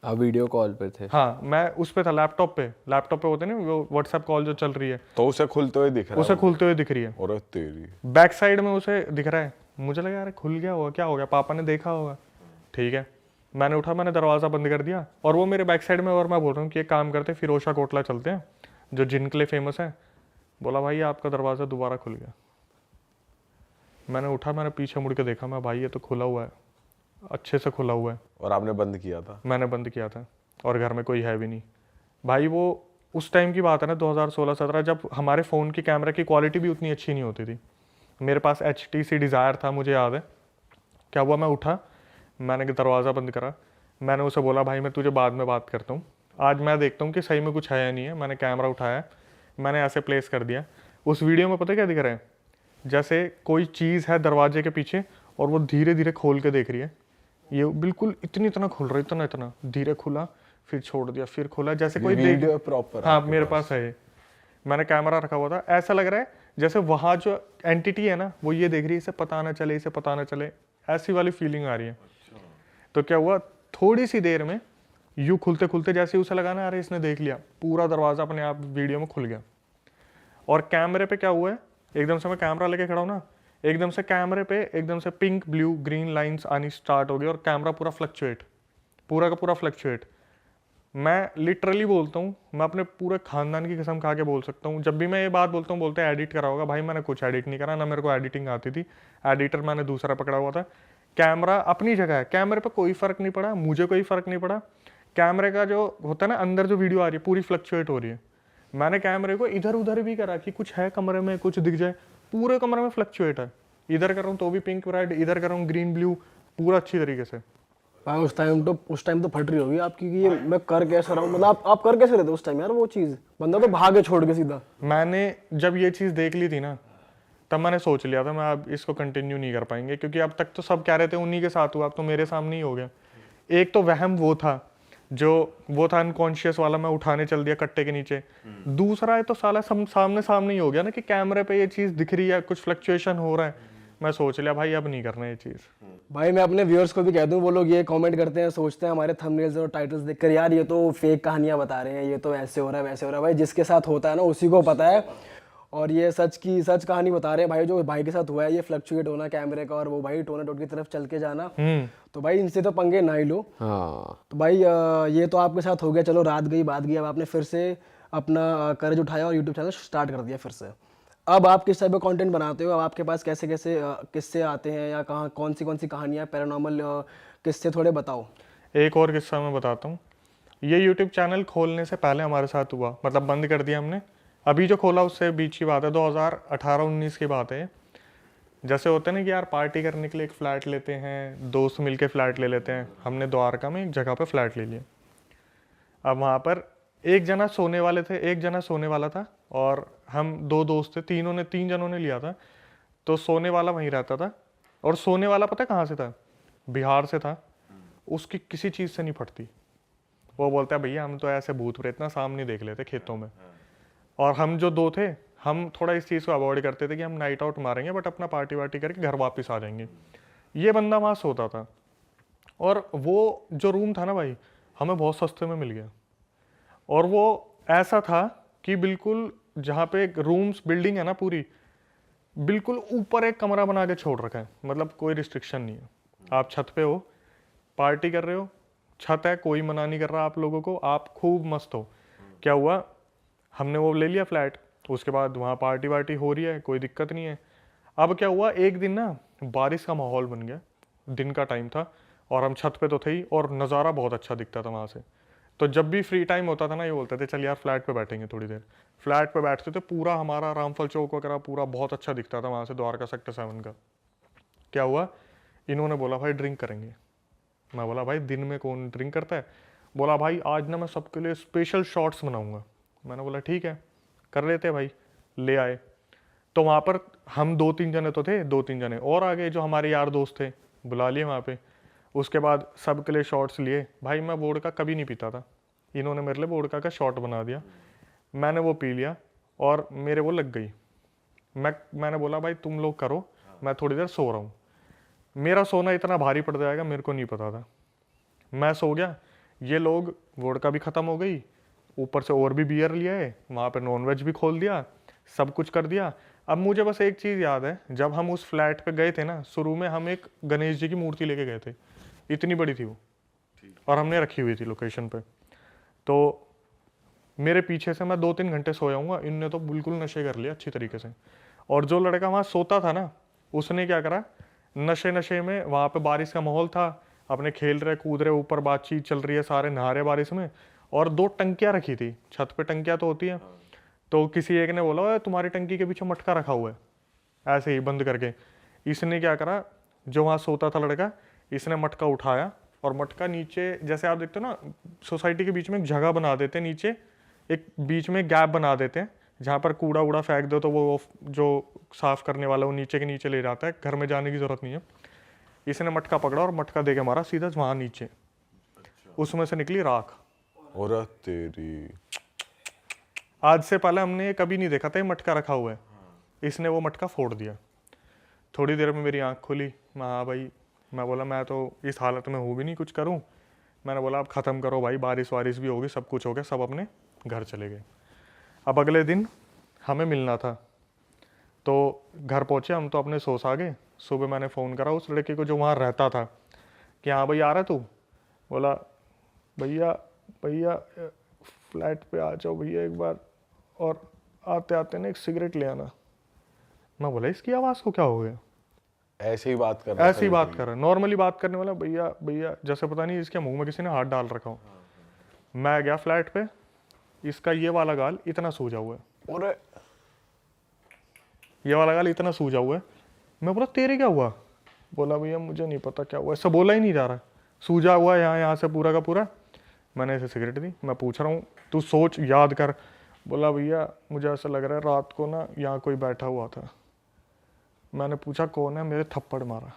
आप वीडियो कॉल पे थे? हाँ, मैं उस पे था, लैपटॉप पे होते नहीं वो व्हाट्सएप कॉल जो चल रही है, तो उसे खुलते हुए दिख रहा उसे है? खुलते हुए दिख रही है, और तेरी बैक साइड में उसे दिख रहा है। मुझे लगा यार खुल गया होगा, क्या हो गया, पापा ने देखा होगा। ठीक है, मैंने उठा, मैंने दरवाज़ा बंद कर दिया, और वो मेरे बैक साइड में, और मैं बोल रहा हूँ कि एक काम करते, फिरोशा कोटला चलते हैं, जो जिन के लिए फेमस है। बोला भाई आपका दरवाज़ा दोबारा खुल गया। मैंने उठा, मैंने पीछे मुड़ के देखा, मैं भाई ये तो खुला हुआ है, अच्छे से खुला हुआ है। और आपने बंद किया था? मैंने बंद किया था, और घर में कोई है भी नहीं। भाई वो उस टाइम की बात है ना, 2016-17, जब हमारे फ़ोन की कैमरा की क्वालिटी भी उतनी अच्छी नहीं होती थी। मेरे पास HTC डिज़ायर था, मुझे याद है। क्या हुआ, मैं उठा, मैंने दरवाज़ा बंद करा, मैंने उसे बोला भाई मैं तुझे बाद में बात करता हूँ, आज मैं देखता हूँ कि सही में कुछ है या नहीं है। मैंने कैमरा उठाया, मैंने ऐसे प्लेस कर दिया। उस वीडियो में पता क्या दिख रहा है, जैसे कोई चीज़ है दरवाजे के पीछे, और वो धीरे धीरे खोल के देख रही है। ये बिल्कुल इतना खुल रहा है, इतना धीरे खुला, फिर छोड़ दिया, फिर खोला, जैसे कोई वीडियो प्रॉपर? हाँ मेरे पास है ये, मैंने कैमरा रखा हुआ था। ऐसा लग रहा है जैसे वहाँ जो एंटिटी है ना, वो ये देख रही है, इसे पता ना चले, इसे पता ना चले, ऐसी वाली फीलिंग आ रही है। तो क्या हुआ, थोड़ी सी देर में यूँ खुलते खुलते जैसे उसे लगा ना, अरे इसने देख लिया, पूरा दरवाज़ा अपने आप वीडियो में खुल गया। और कैमरे पे क्या हुआ है, एकदम से मैं कैमरा लेके खड़ा हूँ ना, एकदम से कैमरे पे एकदम से पिंक ब्लू ग्रीन लाइंस आनी स्टार्ट हो गई, और कैमरा पूरा फ्लक्चुएट, पूरा का पूरा फ्लक्चुएट। मैं लिटरली बोलता हूँ, मैं अपने पूरे खानदान की कसम खा के बोल सकता हूँ, जब भी मैं ये बात बोलता हूँ बोलते हैं एडिट करा होगा। भाई मैंने कुछ एडिट नहीं करा, ना मेरे को एडिटिंग आती थी, एडिटर मैंने दूसरा पकड़ा हुआ था। कैमरा अपनी जगह है, कैमरे पे कोई फ़र्क नहीं पड़ा, मुझे कोई फ़र्क नहीं पड़ा। कैमरे का जो होता है ना, अंदर जो वीडियो आ रही है पूरी फ्लक्चुएट हो रही है। मैंने कैमरे को इधर उधर भी करा कि कुछ है कमरे में, कुछ दिख जाए, पूरे कमरे में फ्लक्चुएट है। इधर कर रहा हूँ तो भी पिंक रेड, इधर कर रहा हूँ ग्रीन ब्लू, पूरा अच्छी तरीके से। भाई उस टाइम तो फट रही होगी आपकी कि ये मैं कर कैसे रहा हूँ, मतलब आप कर कैसे रहे थे उस टाइम यार? वो चीज़ बंदा तो भागे छोड़ के सीधा। मैंने जब ये चीज़ देख ली थी ना, तब मैंने सोच लिया था मैं अब इसको कंटिन्यू नहीं कर पाएंगे, क्योंकि अब तक तो सब कह रहे थे उन्हीं के साथ हुआ, अब तो मेरे सामने ही हो गया। एक तो वहम वो था, वो था अनकॉन्शियस वाला, मैं उठाने चल दिया कट्टे के नीचे। दूसरा है तो साला सामने ही हो गया ना, कि कैमरे पे ये चीज़ दिख रही है, कुछ फ्लक्चुएशन हो रहा है। मैं सोच लिया भाई अब नहीं करना ये चीज़। भाई मैं अपने व्यूअर्स को भी कह दूं, वो लोग ये कमेंट करते हैं, सोचते हैं हमारे थंबनेल्स और टाइटल्स देखकर यार ये तो फेक कहानियां बता रहे हैं, ये तो ऐसे हो रहा है वैसे हो रहा है। भाई जिसके साथ होता है ना उसी को पता है, और ये सच कहानी बता रहे हैं भाई, जो भाई के साथ हुआ है, ये फ्लक्चुएट होना कैमरे का, और वो भाई टोनाटोट की तरफ चल के जाना। तो भाई इनसे तो पंगे ना ही लो। हाँ तो भाई ये तो आपके साथ हो गया, चलो रात गई बात गई, अब आपने फिर से अपना करेज उठाया और यूट्यूब चैनल स्टार्ट कर दिया फिर से। अब आप किस टाइप का कंटेंट बनाते हो? अब आपके पास कैसे कैसे किस्से आते हैं, या कहाँ कौन सी कहानियाँ, पैरानॉर्मल किस्से थोड़े बताओ। एक और किस्सा मैं बताता हूँ। ये यूट्यूब चैनल खोलने से पहले हमारे साथ हुआ, मतलब बंद कर दिया हमने, अभी जो खोला उससे बीच की बात है, 2018-19 की बात है। जैसे होते हैं ना कि यार पार्टी करने के लिए एक फ़्लैट लेते हैं, दोस्त मिलके फ़्लैट ले लेते हैं। हमने द्वारका में एक जगह पे फ़्लैट ले लिया। अब वहाँ पर एक जना सोने वाले थे, एक जना सोने वाला था, और हम दो दोस्त थे, तीन जनों ने लिया था। तो सोने वाला वहीं रहता था, और सोने वाला पता कहाँ से था? बिहार से था। उसकी किसी चीज़ से नहीं फटती। वो बोलता है भैया हम तो ऐसे भूत प्रेत ना सामने देख लेते खेतों में। और हम जो दो थे, हम थोड़ा इस चीज़ को अवॉइड करते थे कि हम नाइट आउट मारेंगे, बट अपना पार्टी वार्टी करके घर वापस आ जाएंगे। ये बंदा वहाँ सोता था, और वो जो रूम था ना भाई, हमें बहुत सस्ते में मिल गया। और वो ऐसा था कि बिल्कुल जहाँ पे एक रूम्स बिल्डिंग है ना पूरी, बिल्कुल ऊपर एक कमरा बना के छोड़ रखा है, मतलब कोई रिस्ट्रिक्शन नहीं है। आप छत पे हो, पार्टी कर रहे हो, छत है, कोई मना नहीं कर रहा आप लोगों को, आप खूब मस्त हो। क्या हुआ, हमने वो ले लिया फ्लैट, उसके बाद वहाँ पार्टी वार्टी हो रही है, कोई दिक्कत नहीं है। अब क्या हुआ, एक दिन ना बारिश का माहौल बन गया, दिन का टाइम था और हम छत पे तो थे ही और नज़ारा बहुत अच्छा दिखता था वहाँ से। तो जब भी फ्री टाइम होता था ना, ये बोलते थे चल यार फ्लैट पे बैठेंगे थोड़ी देर। फ्लैट पे बैठते थे, पूरा हमारा रामफल चौक वगैरह पूरा बहुत अच्छा दिखता था वहाँ से, द्वारका सेक्टर 7 का। क्या हुआ, इन्होंने बोला भाई ड्रिंक करेंगे। मैं बोला भाई दिन में कौन ड्रिंक करता है। बोला भाई आज ना मैं सबके लिए स्पेशल शॉट्स बनाऊंगा। मैंने बोला ठीक है कर लेते हैं भाई, ले आए। तो वहाँ पर हम 2-3 जने तो थे, 2-3 जने और आ गए जो हमारे यार दोस्त थे, बुला लिए वहाँ पे। उसके बाद सबके लिए शॉट्स लिए। भाई मैं वोडका कभी नहीं पीता था, इन्होंने मेरे लिए वोडका का शॉट बना दिया, मैंने वो पी लिया और मेरे वो लग गई। मैंने बोला भाई तुम लोग करो, मैं थोड़ी देर सो रहा हूँ। मेरा सोना इतना भारी पड़ जाएगा मेरे को नहीं पता था। मैं सो गया, ये लोग वोडका भी ख़त्म हो गई, ऊपर से और भी बियर लिया है, वहाँ पे नॉनवेज भी खोल दिया, सब कुछ कर दिया। अब मुझे बस एक चीज़ याद है, जब हम उस फ्लैट पे गए थे ना, शुरू में हम एक गणेश जी की मूर्ति लेके गए थे, इतनी बड़ी थी वो, और हमने रखी हुई थी लोकेशन पे। तो मेरे पीछे से मैं 2-3 घंटे सोया हूँ, इनने तो बिल्कुल नशे कर लिया अच्छी तरीके से। और जो लड़का वहाँ सोता था ना, उसने क्या करा, नशे में, वहाँ पे बारिश का माहौल था, अपने खेल रहे कूद रहे, ऊपर बातचीत चल रही है, सारे नहा रहे बारिश में, और 2 टंकियाँ रखी थी छत पे, टंकियाँ तो होती है। तो किसी एक ने बोला तुम्हारी टंकी के पीछे मटका रखा हुआ है, ऐसे ही बंद करके। इसने क्या करा, जो वहाँ सोता था लड़का, इसने मटका उठाया और मटका नीचे, जैसे आप देखते हो ना सोसाइटी के बीच में एक जगह बना देते हैं, नीचे एक बीच में गैप बना देते हैं जहाँ पर कूड़ा उड़ा फेंक दो तो वो जो साफ करने वाला वो नीचे के नीचे ले जाता है, घर में जाने की जरूरत नहीं है। इसने मटका पकड़ा और मटका दे के मारा सीधा वहाँ नीचे, उसमें से निकली राख। और तेरी, आज से पहले हमने कभी नहीं देखा था ये मटका रखा हुआ है, इसने वो मटका फोड़ दिया। थोड़ी देर में मेरी आँख खुली, मैं हाँ भाई, मैं बोला मैं तो इस हालत में हूँ भी नहीं, कुछ करूँ। मैंने बोला अब ख़त्म करो भाई, बारिश वारिश भी होगी, सब कुछ हो गया, सब अपने घर चले गए। अब अगले दिन हमें मिलना था, तो घर पहुँचे हम, तो अपने सोच आ गए। सुबह मैंने फ़ोन करा उस लड़के को जो वहाँ रहता था कि हाँ भाई आ रहा तू। बोला भैया भैया फ्लैट पे आ जाओ भैया एक बार, और आते आते ना एक सिगरेट ले आना। मैं बोला इसकी आवाज़ को क्या हो गया, ऐसे ही बात कर रहा ऐसे ही बात कर रहा है, नॉर्मली बात करने वाला, भैया भैया, जैसे पता नहीं इसके मुंह में किसी ने हाथ डाल रखा हो। मैं गया फ्लैट पे, इसका ये वाला गाल इतना सूजा हुआ है, और ये वाला गाल इतना सूजा हुआ है। मैं बोला तेरे क्या हुआ। बोला भैया मुझे नहीं पता क्या हुआ, ऐसा बोला ही नहीं जा रहा, सूजा हुआ है यहाँ से पूरा का पूरा। मैंने इसे सिगरेट दी, मैं पूछ रहा हूँ तू सोच याद कर। बोला भैया मुझे ऐसा लग रहा है रात को ना यहाँ कोई बैठा हुआ था। मैंने पूछा कौन है, मेरे थप्पड़ मारा।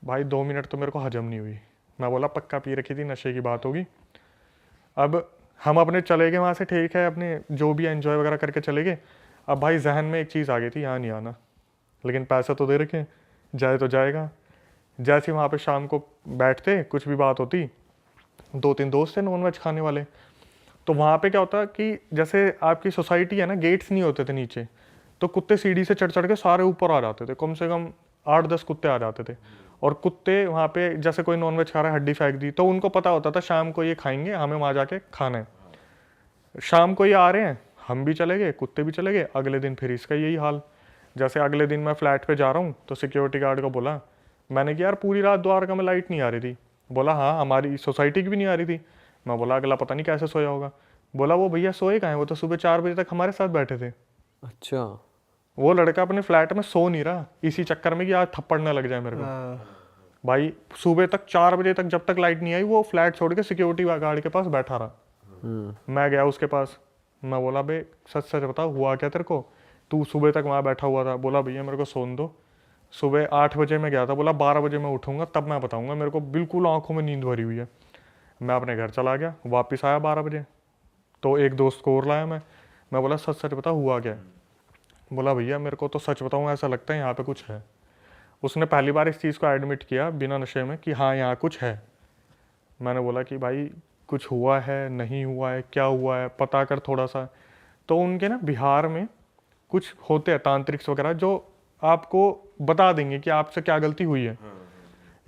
भाई 2 मिनट तो मेरे को हजम नहीं हुई। मैं बोला पक्का पी रखी थी, नशे की बात होगी। अब हम अपने चले गए वहाँ से, ठीक है, अपने जो भी एंजॉय वगैरह करके चले गए। अब भाई जहन में एक चीज़ आ गई थी, यहाँ नहीं आना, लेकिन पैसा तो दे रखे, जाए तो जाएगा। जैसे वहाँ पे शाम को बैठते, कुछ भी बात होती, 2-3 दोस्त थे नॉनवेज खाने वाले, तो वहाँ पे क्या होता कि जैसे आपकी सोसाइटी है ना, गेट्स नहीं होते थे नीचे, तो कुत्ते सीढ़ी से चढ़ चढ़ के सारे ऊपर आ जाते थे, कम से कम 8-10 कुत्ते आ जाते थे। और कुत्ते वहाँ पे जैसे कोई नॉनवेज खा रहा है, हड्डी फेंक दी, तो उनको पता होता था शाम को ये खाएंगे, हमें वहाँ जाके खाना है। शाम को ये आ रहे हैं, हम भी चले गए, कुत्ते भी चले गए। अगले दिन फिर इसका यही हाल। जैसे अगले दिन मैं फ्लैट पे जा रहा हूँ, तो सिक्योरिटी गार्ड को बोला, मैंने कि यार पूरी रात द्वारका में लाइट नहीं आ रही थी। बोला हाँ हमारी सोसाइटी की भी नहीं आ रही थी। मैं बोला अगला पता नहीं कैसे सोया होगा। बोला वो भैया सोए कहाँ हैं, वो तो सुबह 4 बजे तक हमारे साथ बैठे थे। अच्छा, वो लड़का अपने फ्लैट में सो नहीं रहा, इसी चक्कर में कि आज थप्पड़ न लग जाए मेरे को। भाई सुबह तक 4 बजे तक, जब तक लाइट नहीं आई, वो फ्लैट छोड़ के सिक्योरिटी गार्ड के पास बैठा रहा। मैं गया उसके पास, मैं बोला बे सच सच बता हुआ क्या तेरे को, तू सुबह तक वहाँ बैठा हुआ था। बोला भैया मेरे को सोने दो, सुबह 8 बजे मैं गया था, बोला 12 बजे मैं उठूंगा तब मैं बताऊंगा, मेरे को बिल्कुल आंखों में नींद भरी हुई है। मैं अपने घर चला गया, वापस आया 12 बजे, तो एक दोस्त को और लाया मैं बोला सच सच बता हुआ क्या है। बोला भैया मेरे को तो सच बताऊँ ऐसा लगता है यहाँ पे कुछ है। उसने पहली बार इस चीज़ को एडमिट किया बिना नशे में कि हाँ यहाँ कुछ है। मैंने बोला कि भाई कुछ हुआ है, नहीं हुआ है, क्या हुआ है, पता कर थोड़ा सा। तो उनके ना बिहार में कुछ होते हैं तांत्रिक्स वगैरह जो आपको बता देंगे कि आपसे क्या गलती हुई है।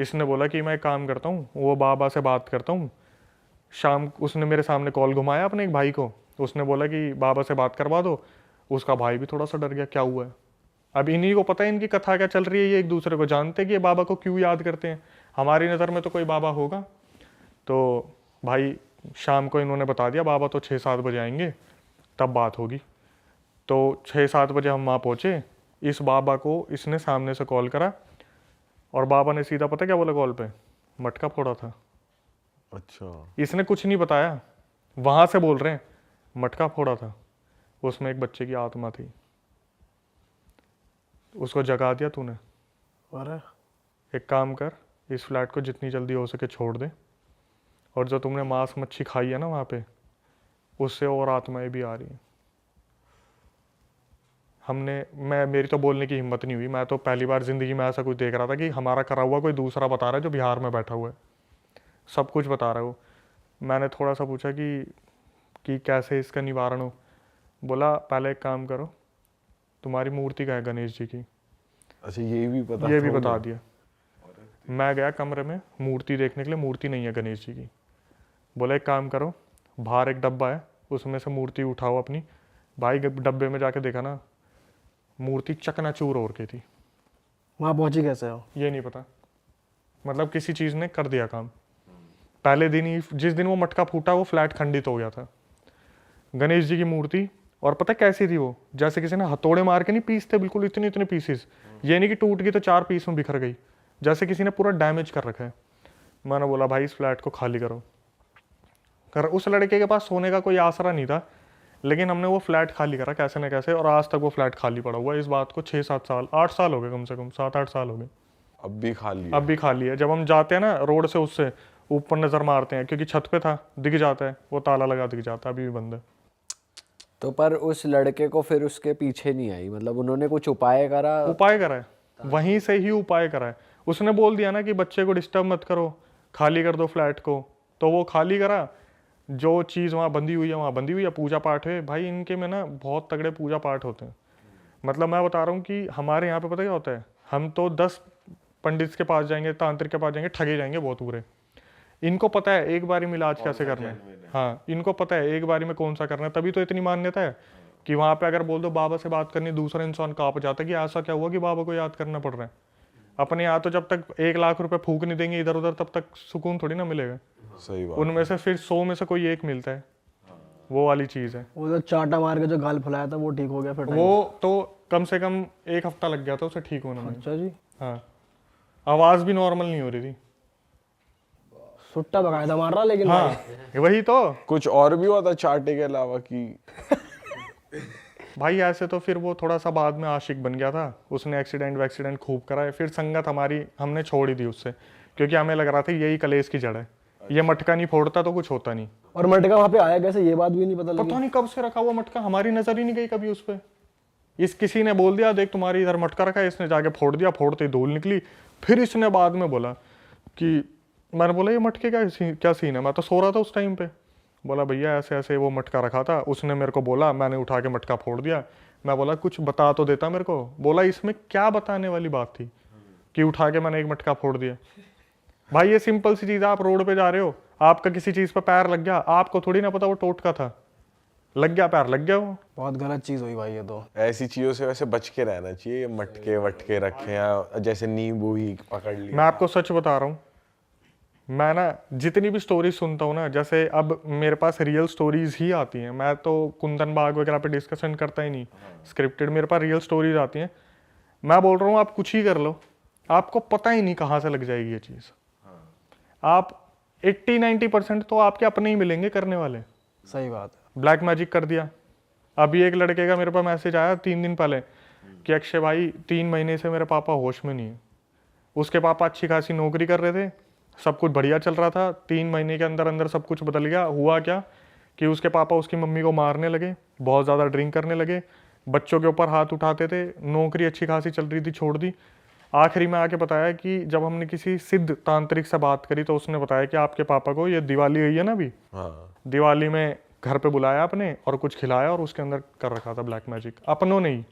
इसने बोला कि मैं एक काम करता हूँ, वो बाबा से बात करता हूँ। शाम उसने मेरे सामने कॉल घुमाया अपने एक भाई को, उसने बोला कि बाबा से बात करवा दो। उसका भाई भी थोड़ा सा डर गया, क्या हुआ है। अब इन्हीं को पता है इनकी कथा क्या चल रही है, ये एक दूसरे को जानते हैं कि ये बाबा को क्यों याद करते हैं, हमारी नज़र में तो कोई बाबा होगा। तो भाई शाम को इन्होंने बता दिया बाबा तो 6-7 बजे आएंगे, तब बात होगी। तो 6-7 बजे हम वहाँ पहुँचे। इस बाबा को इसने सामने से कॉल करा और बाबा ने सीधा पता क्या बोला कॉल पे, मटका फोड़ा था। अच्छा, इसने कुछ नहीं बताया, वहाँ से बोल रहे हैं मटका फोड़ा था, उसमें एक बच्चे की आत्मा थी, उसको जगा दिया तूने। अरे एक काम कर, इस फ्लैट को जितनी जल्दी हो सके छोड़ दे, और जो तुमने मांस मच्छी खाई है ना वहाँ पे, उससे और आत्माएं भी आ रही हैं। मेरी तो बोलने की हिम्मत नहीं हुई। मैं तो पहली बार ज़िंदगी में ऐसा कुछ देख रहा था कि हमारा करा हुआ कोई दूसरा बता रहा है जो बिहार में बैठा हुआ है, सब कुछ बता रहा है वो। मैंने थोड़ा सा पूछा कि कैसे इसका निवारण हो। बोला पहले एक काम करो, तुम्हारी मूर्ति का है गणेश जी की। अच्छा, ये भी पता ये भी बता दिया। मैं गया कमरे में मूर्ति देखने के लिए, मूर्ति नहीं है गणेश जी की। बोला एक काम करो, बाहर एक डब्बा है, उसमें से मूर्ति उठाओ अपनी। भाई डब्बे में जाके देखा ना, मूर्ति चकनाचूर हो रखी थी। वहाँ पहुँची कैसे हो? ये नहीं पता, मतलब किसी चीज़ ने कर दिया काम। पहले दिन ही, जिस दिन वो मटका फूटा, वो फ्लैट खंडित हो गया था। गणेश जी की मूर्ति, और पता कैसी थी वो, जैसे किसी ने हथौड़े मार के नहीं पीसते बिल्कुल, इतने इतने पीसेस। ये नहीं कि टूट गई तो 4 पीस में बिखर गई, जैसे किसी ने पूरा डैमेज कर रखा है। मैंने बोला भाई इस फ्लैट को खाली करो। उस लड़के के पास सोने का कोई आसरा नहीं था, लेकिन हमने वो फ्लैट खाली करा कैसे न कैसे, और आज तक वो फ्लैट खाली पड़ा हुआ है। इस बात को 6-7 साल 8 साल हो गए, कम से कम 7-8 साल हो गए। अब भी खाली है। अब भी खाली है। जब हम जाते हैं ना रोड से, उससे ऊपर नज़र मारते हैं, क्योंकि छत पे था, दिख जाता है, वो ताला लगा दिख जाता है, अभी भी बंद है। तो पर उस लड़के को फिर उसके पीछे नहीं आई, मतलब उन्होंने कुछ उपाय करा? उपाय करा है, वहीं से ही उपाय करा है। उसने बोल दिया ना कि बच्चे को डिस्टर्ब मत करो, खाली कर दो फ्लैट को, तो वो खाली करा। जो चीज़ वहाँ बंधी हुई है वहाँ बंधी हुई है। पूजा पाठ है भाई इनके में ना, बहुत तगड़े पूजा पाठ होते हैं। मतलब मैं बता रहा हूँ कि हमारे यहाँ पे पता क्या होता है, हम तो 10 पंडित के पास जाएंगे, तांत्रिक के पास जाएंगे, ठगे जाएंगे बहुत बुरे। इनको पता है एक बारी में इलाज कैसे करना है। हाँ, इनको पता है एक बारी में कौन सा करना है, तभी तो इतनी मान्यता है कि वहाँ पे अगर बोल दो बाबा से बात करनी, दूसरा इंसान कांप जाता है कि ऐसा क्या हुआ कि बाबा को याद करना पड़ रहा है। अपने यहाँ तो जब तक 1 लाख रुपए फूक नहीं देंगे इधर उधर, तब तक सुकून थोड़ी ना मिलेगा। सही बात। उनमें से फिर 100 में से कोई एक मिलता है, वो वाली चीज़ है। वो जो चाटा मार के जो गाल फुलाया था वो ठीक हो गया फिर? वो तो कम से कम 1 हफ्ता लग गया था उसे ठीक होने में। अच्छा जी। हाँ, आवाज़ भी नॉर्मल नहीं हो रही थी। सुट्टा बकायदा मार रहा लेकिन हाँ, वही तो कुछ और भी हुआ था चाटे के अलावा कि? भाई ऐसे तो फिर वो थोड़ा सा बाद में आशिक बन गया था, उसने एक्सीडेंट खूब कराए। फिर संगत हमारी हमने छोड़ ही दी उससे, क्योंकि हमें लग रहा था यही कलेश की जड़ है। ये मटका नहीं फोड़ता तो कुछ होता नहीं। और मटका वहाँ पे आया कैसे, ये बात भी नहीं पता लगी? पता नहीं कब से रखा हुआ मटका, हमारी नजर ही नहीं गई कभी उस पर। इस किसी ने बोल दिया देख तुम्हारी इधर मटका रखा है, इसने जाके फोड़ दिया, फोड़ते ही धूल निकली। फिर इसने बाद में बोला कि, मैंने बोला ये मटके क्या सीन है, मैं तो सो रहा था उस टाइम पे। बोला भैया ऐसे ऐसे वो मटका रखा था, उसने मेरे को बोला, मैंने उठा के मटका फोड़ दिया। मैं बोला कुछ बता तो देता मेरे को। बोला इसमें क्या बताने वाली बात थी कि उठा के मैंने एक मटका फोड़ दिया। भाई ये सिंपल सी चीज़ है, आप रोड पे जा रहे हो, आपका किसी चीज़ पे पैर लग गया, आपको थोड़ी ना पता वो टोटका था, लग गया पैर, लग गया वो। बहुत गलत चीज़ हुई भाई ये तो। ऐसी चीजों से वैसे बच के रहना चाहिए। ये मटके वटके रखे या जैसे नींबू ही पकड़ लिया। मैं आपको सच बता रहा हूँ, मैं ना जितनी भी स्टोरीज सुनता हूँ ना, जैसे अब मेरे पास रियल स्टोरीज ही आती हैं। मैं तो कुंदन बाग वगैरह पे डिस्कशन करता ही नहीं, स्क्रिप्टेड, मेरे पास रियल स्टोरीज आती हैं। मैं बोल रहा हूँ आप कुछ ही कर लो, आपको पता ही नहीं कहाँ से लग जाएगी ये चीज़। आप 80-90% तो आपके अपने ही मिलेंगे करने वाले। सही बात है। ब्लैक मैजिक कर दिया। अभी एक लड़के का मेरे पास मैसेज आया 3 दिन पहले कि अक्षय भाई 3 महीने से मेरे पापा होश में नहीं है। उसके पापा अच्छी खासी नौकरी कर रहे थे, सब कुछ बढ़िया चल रहा था। 3 महीने के अंदर अंदर सब कुछ बदल गया। हुआ क्या कि उसके पापा उसकी मम्मी को मारने लगे, बहुत ज़्यादा ड्रिंक करने लगे, बच्चों के ऊपर हाथ उठाते थे, नौकरी अच्छी खासी चल रही थी, छोड़ दी। आखिरी में आके बताया कि जब हमने किसी सिद्ध तांत्रिक से बात करी तो उसने बताया कि आपके पापा को ये दिवाली हुई है ना अभी, दिवाली में घर पे बुलाया अपने और कुछ खिलाया और उसके अंदर कर रखा था ब्लैक मैजिक, अपनों ने ही।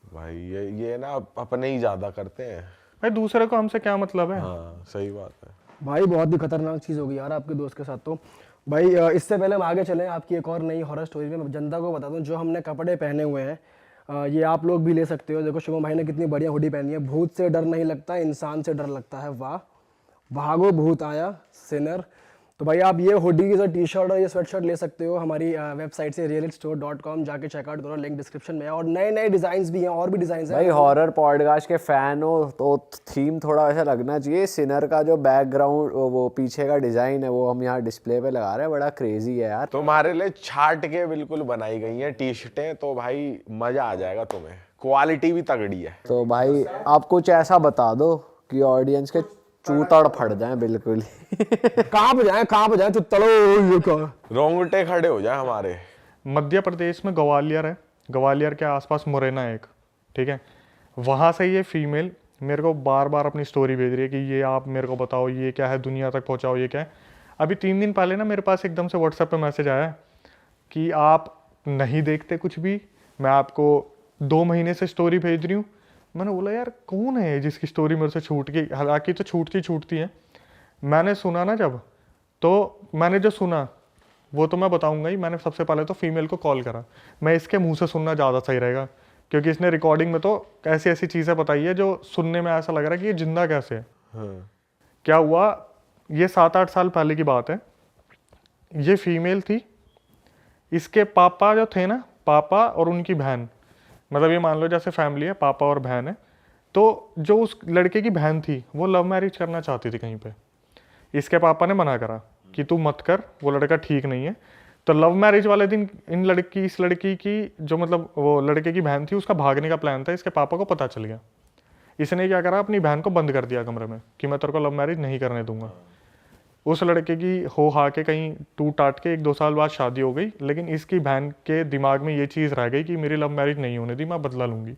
भाई ये ना अपने ही ज्यादा करते हैं। भाई दूसरे को हमसे क्या मतलब है। हाँ सही बात है भाई बहुत ही खतरनाक चीज़ होगी यार आपके दोस्त के साथ तो। भाई इससे पहले हम आगे चलें आपकी एक और नई हॉरर स्टोरी में, मैं जनता को बता दूं जो हमने कपड़े पहने हुए हैं ये आप लोग भी ले सकते हो। देखो शुभम भाई ने कितनी बढ़िया हुडी पहनी है। भूत से डर नहीं लगता, इंसान से डर लगता है। वाह, भागो भूत आया सिनर। तो भाई आप ये हुडी की जो टी शर्ट और ये स्वेट शर्ट ले सकते हो हमारी वेबसाइट से realitstore.com, जाके चेकआउट करो, लिंक डिस्क्रिप्शन में है। और नए नए डिज़ाइंस भी हैं, और भी डिज़ाइंस हैं। भाई हॉरर पॉडकास्ट के फैन हो तो थीम थोड़ा ऐसा लगना चाहिए। सिनर का जो बैकग्राउंड वो पीछे का डिजाइन है वो हम यहाँ डिस्प्ले पे लगा रहे हैं, बड़ा क्रेजी है यार। तुम्हारे लिए छाट के बिल्कुल बनाई गई हैं टी शर्टें, तो भाई मजा आ जाएगा तुम्हें, क्वालिटी भी तगड़ी है। तो भाई आप कुछ ऐसा बता दो कि ऑडियंस के चूतड़ फट जाए बिल्कुल कांप जाए तो तड़ो ये क्या। रोंगटे खड़े हो जाए हमारे। मध्य प्रदेश में ग्वालियर है, ग्वालियर के आसपास मुरैना है एक, ठीक है। वहाँ से ये फीमेल मेरे को बार बार अपनी स्टोरी भेज रही है कि ये आप मेरे को बताओ ये क्या है, दुनिया तक पहुँचाओ ये क्या है। अभी 3 दिन पहले ना मेरे पास एकदम से व्हाट्सएप पे मैसेज आया कि आप नहीं देखते कुछ भी, मैं आपको 2 महीने से स्टोरी भेज रही हूँ। मैंने बोला यार कौन है जिसकी स्टोरी मेरे से छूट गई, हालांकि तो छूटती है। मैंने सुना ना जब, तो मैंने जो सुना वो तो मैं बताऊंगा ही। मैंने सबसे पहले तो फीमेल को कॉल करा, मैं इसके मुंह से सुनना ज़्यादा सही रहेगा क्योंकि इसने रिकॉर्डिंग में तो ऐसी ऐसी चीज़ें बताई है जो सुनने में ऐसा लग रहा है कि ये जिंदा कैसे है। क्या हुआ, ये 7-8 साल पहले की बात है। ये फीमेल थी, इसके पापा जो थे ना, पापा और उनकी बहन, मतलब ये मान लो जैसे फैमिली है, पापा और बहन है। तो जो उस लड़के की बहन थी वो लव मैरिज करना चाहती थी कहीं पे। इसके पापा ने मना करा कि तू मत कर, वो लड़का ठीक नहीं है। तो लव मैरिज वाले दिन इस लड़की की जो मतलब वो लड़के की बहन थी उसका भागने का प्लान था। इसके पापा को पता चल गया। इसने क्या करा, अपनी बहन को बंद कर दिया कमरे में कि मैं तेरे को लव मैरिज नहीं करने दूंगा। उस लड़के की हो हा के कहीं टूट टाट के 1-2 साल बाद शादी हो गई, लेकिन इसकी बहन के दिमाग में ये चीज़ रह गई कि मेरी लव मैरिज नहीं होने दी, मैं बदला लूँगी।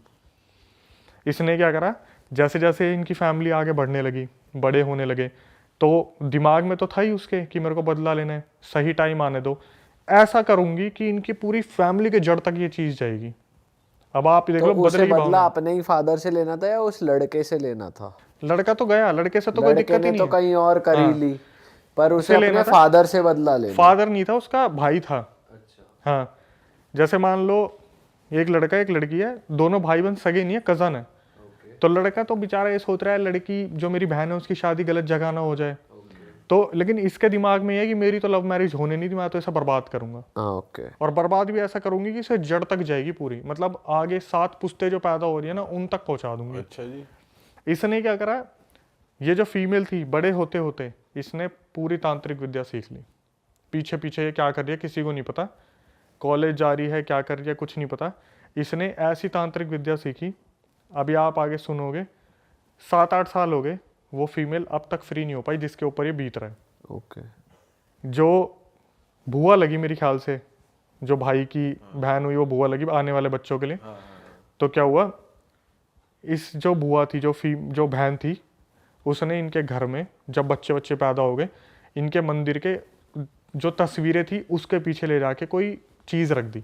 इसने क्या करा, जैसे जैसे इनकी फैमिली आगे बढ़ने लगी, बड़े होने लगे, तो दिमाग में तो था ही उसके कि मेरे को बदला लेना है, सही टाइम आने दो, ऐसा करूँगी कि इनकी पूरी फैमिली के जड़ तक ये चीज़ जाएगी। अब आप देख लो उसे बदला अपने ही फादर से लेना था या उस लड़के से लेना था? लड़का तो गया, लड़के से तो कोई दिक्कत ही नहीं तो है। कहीं और कर ही ली, पर उसे अपने फादर से बदला लेना। फादर नहीं था, उसका भाई था। अच्छा। हाँ, जैसे मान लो एक लड़का एक लड़की है, दोनों भाई बहन सगे नहीं है, कजन है। तो लड़का तो बेचारा ये सोच रहा है लड़की जो मेरी बहन है उसकी शादी गलत जगह ना हो जाए। तो लेकिन इसके दिमाग में है कि मेरी तो लव मैरिज होने नहीं थी, मैं तो ऐसा बर्बाद करूंगा। और बर्बाद भी ऐसा करूंगी कि इसे जड़ तक जाएगी पूरी, मतलब आगे 7 पुश्ते जो पैदा हो रही है ना उन तक पहुंचा दूंगी। अच्छा जी। इसने क्या करा, ये जो फीमेल थी बड़े होते होते इसने पूरी तांत्रिक विद्या सीख ली। पीछे पीछे ये क्या कर रही है किसी को नहीं पता, कॉलेज जा रही है क्या कर रही है कुछ नहीं पता। इसने ऐसी तांत्रिक विद्या सीखी, अभी आप आगे सुनोगे, 7-8 साल हो गए, वो फीमेल अब तक फ्री नहीं हो पाई जिसके ऊपर ये बीत रहा है। जो बुआ लगी मेरे ख्याल से, जो भाई की बहन हुई वो बुआ लगी आने वाले बच्चों के लिए। तो क्या हुआ, इस जो बुआ थी जो बहन थी, उसने इनके घर में जब बच्चे पैदा हो गए, इनके मंदिर के जो तस्वीरें थी उसके पीछे ले जाके कोई चीज रख दी।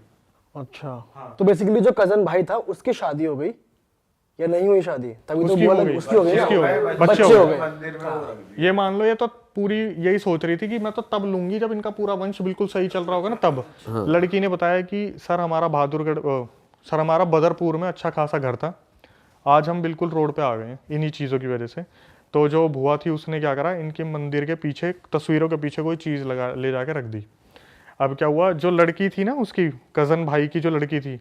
अच्छा। तो बेसिकली जो कजन भाई था उसकी शादी हो गई या नहीं हुई शादी? तभी तो बुआ लगी, उसकी हो गई ना, बच्चे हो गए। ये मान लो ये तो पूरी यही सोच रही थी कि मैं तो तब लूंगी जब इनका पूरा वंश बिल्कुल सही चल रहा होगा ना तब। लड़की ने बताया कि सर हमारा बदरपुर में अच्छा खासा घर था, आज हम बिल्कुल रोड पे आ गए हैं इन्हीं चीज़ों की वजह से। तो जो बुआ थी उसने क्या करा, इनके मंदिर के पीछे तस्वीरों के पीछे कोई चीज़ ले जाके रख दी। अब क्या हुआ, जो लड़की थी ना उसकी कज़न भाई की जो लड़की थी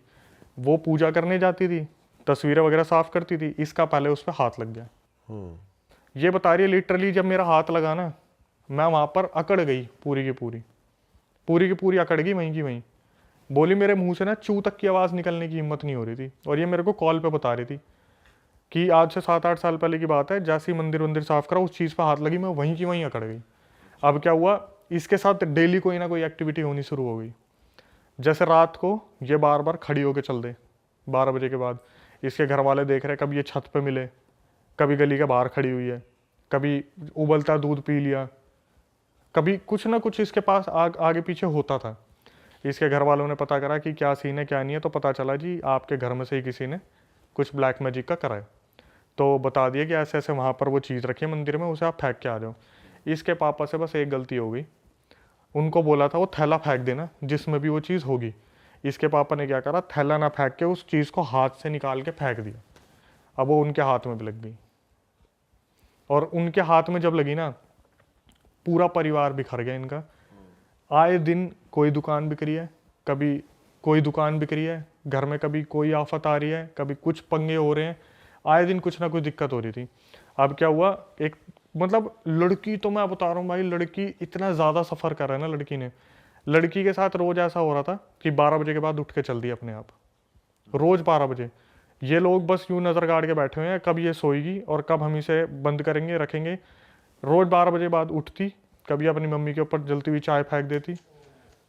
वो पूजा करने जाती थी, तस्वीरें वगैरह साफ करती थी, इसका पहले उस पर हाथ लग गया। ये बता रही है लिटरली जब मेरा हाथ लगा ना मैं वहाँ पर अकड़ गई, पूरी की पूरी अकड़ गई वहीं की वहीं। बोली मेरे मुंह से ना चू तक की आवाज़ निकलने की हिम्मत नहीं हो रही थी। और ये मेरे को कॉल पे बता रही थी कि आज से 7-8 साल पहले की बात है, जैसे ही मंदिर साफ करा उस चीज़ पर हाथ लगी, मैं वहीं की वहीं अकड़ गई। अब क्या हुआ, इसके साथ डेली कोई ना कोई एक्टिविटी होनी शुरू हो गई। जैसे रात को ये बार बार खड़ी होकर चल दे 12 बजे के बाद, इसके घर वाले देख रहे, कभी ये छत पे मिले, कभी गली के बाहर खड़ी हुई है, कभी उबलता दूध पी लिया, कभी कुछ ना कुछ इसके पास आगे पीछे होता था। इसके घर वालों ने पता करा कि क्या सीन है क्या नहीं है, तो पता चला जी आपके घर में से ही किसी ने कुछ ब्लैक मैजिक का करा है। तो बता दिया कि ऐसे ऐसे वहाँ पर वो चीज़ रखी है मंदिर में, उसे आप फेंक के आ जाओ। इसके पापा से बस एक गलती हो गई, उनको बोला था वो थैला फेंक देना जिसमें भी वो चीज़ होगी। इसके पापा ने क्या करा, थैला ना फेंक के उस चीज़ को हाथ से निकाल के फेंक दिया। अब वो उनके हाथ में भी लग गई, और उनके हाथ में जब लगी ना, पूरा परिवार बिखर गया इनका। आए दिन कोई दुकान बिक रही है, कभी कोई दुकान बिक रही है घर में, कभी कोई आफत आ रही है, कभी कुछ पंगे हो रहे हैं, आए दिन कुछ ना कुछ दिक्कत हो रही थी। अब क्या हुआ, एक मतलब लड़की तो मैं बता रहा हूँ भाई, लड़की इतना ज़्यादा सफ़र कर रहा है ना लड़की ने। लड़की के साथ रोज़ ऐसा हो रहा था कि 12 बजे के बाद उठ के चल दी अपने आप, रोज़ 12 बजे। ये लोग बस यूँ नज़र गाड़ के बैठे हुए हैं, कब ये सोएगी और कब हम इसे बंद करेंगे रखेंगे। रोज़ 12 बजे बाद उठती, कभी अपनी मम्मी के ऊपर जलती हुई चाय फेंक देती,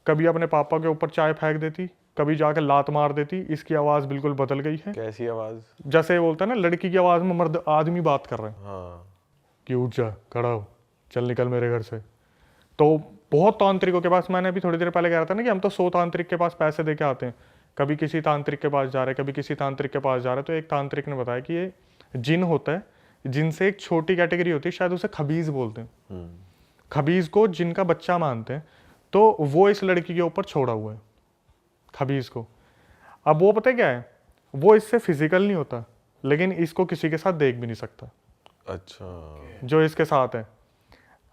कभी अपने पापा के ऊपर चाय फेंक देती, कभी जाकर लात मार देती। इसकी आवाज़ बिल्कुल बदल गई है। कैसी आवाज? जैसे बोलता है ना, लड़की की आवाज़ में मर्द आदमी बात कर रहे हैं हाँ। कि उठ जा, खड़ा हो, चल निकल मेरे घर से। तो बहुत तांत्रिकों के पास, मैंने अभी थोड़ी देर पहले कह रहा था ना कि हम तो 100 तांत्रिक के पास पैसे दे के आते हैं, कभी किसी तांत्रिक के पास जा रहे, कभी किसी तांत्रिक के पास जा रहे। तो एक तांत्रिक ने बताया कि ये जिन होता है, जिनसे एक छोटी कैटेगरी होती है, शायद उसे खबीज बोलते हैं। खबीज को जिनका बच्चा मानते हैं, तो वो इस लड़की के ऊपर छोड़ा हुआ है, खबीज को। अब वो पता है क्या है, वो इससे फिजिकल नहीं होता, लेकिन इसको किसी के साथ देख भी नहीं सकता। अच्छा। जो इसके साथ है।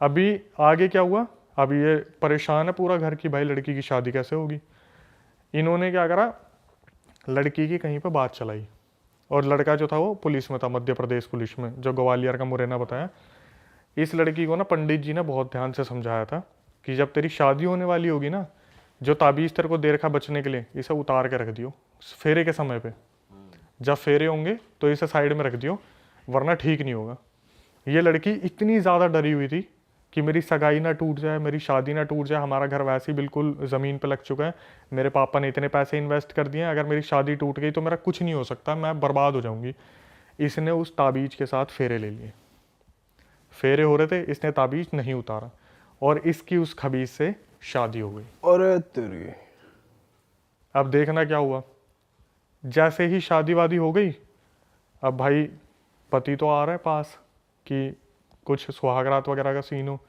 अभी आगे क्या हुआ, अभी ये परेशान है पूरा घर की, भाई लड़की की शादी कैसे होगी। इन्होंने क्या करा, लड़की की कहीं पे बात चलाई, और लड़का जो था वो पुलिस में था, मध्य प्रदेश पुलिस में, जो ग्वालियर का मुरैना बताया। इस लड़की को ना पंडित जी ने बहुत ध्यान से समझाया था कि जब तेरी शादी होने वाली होगी ना, जो ताबीज़ तेरे को दे रखा बचने के लिए, इसे उतार के रख दियो फेरे के समय पे। जब फेरे होंगे तो इसे साइड में रख दियो, वरना ठीक नहीं होगा। ये लड़की इतनी ज़्यादा डरी हुई थी कि मेरी सगाई ना टूट जाए, मेरी शादी ना टूट जाए, हमारा घर वैसे ही बिल्कुल ज़मीन पे लग चुका है, मेरे पापा ने इतने पैसे इन्वेस्ट कर दिए हैं, अगर मेरी शादी टूट गई तो मेरा कुछ नहीं हो सकता, मैं बर्बाद हो जाऊंगी। इसने उस ताबीज़ के साथ फेरे ले लिए, फेरे हो रहे थे, इसने ताबीज़ नहीं उतारा, और इसकी उस खबीज से शादी हो गई। अरे तेरी। अब देखना क्या हुआ, जैसे ही शादी वादी हो गई, अब भाई पति तो आ रहा है पास कि कुछ सुहागरात वगैरह का सीन हो,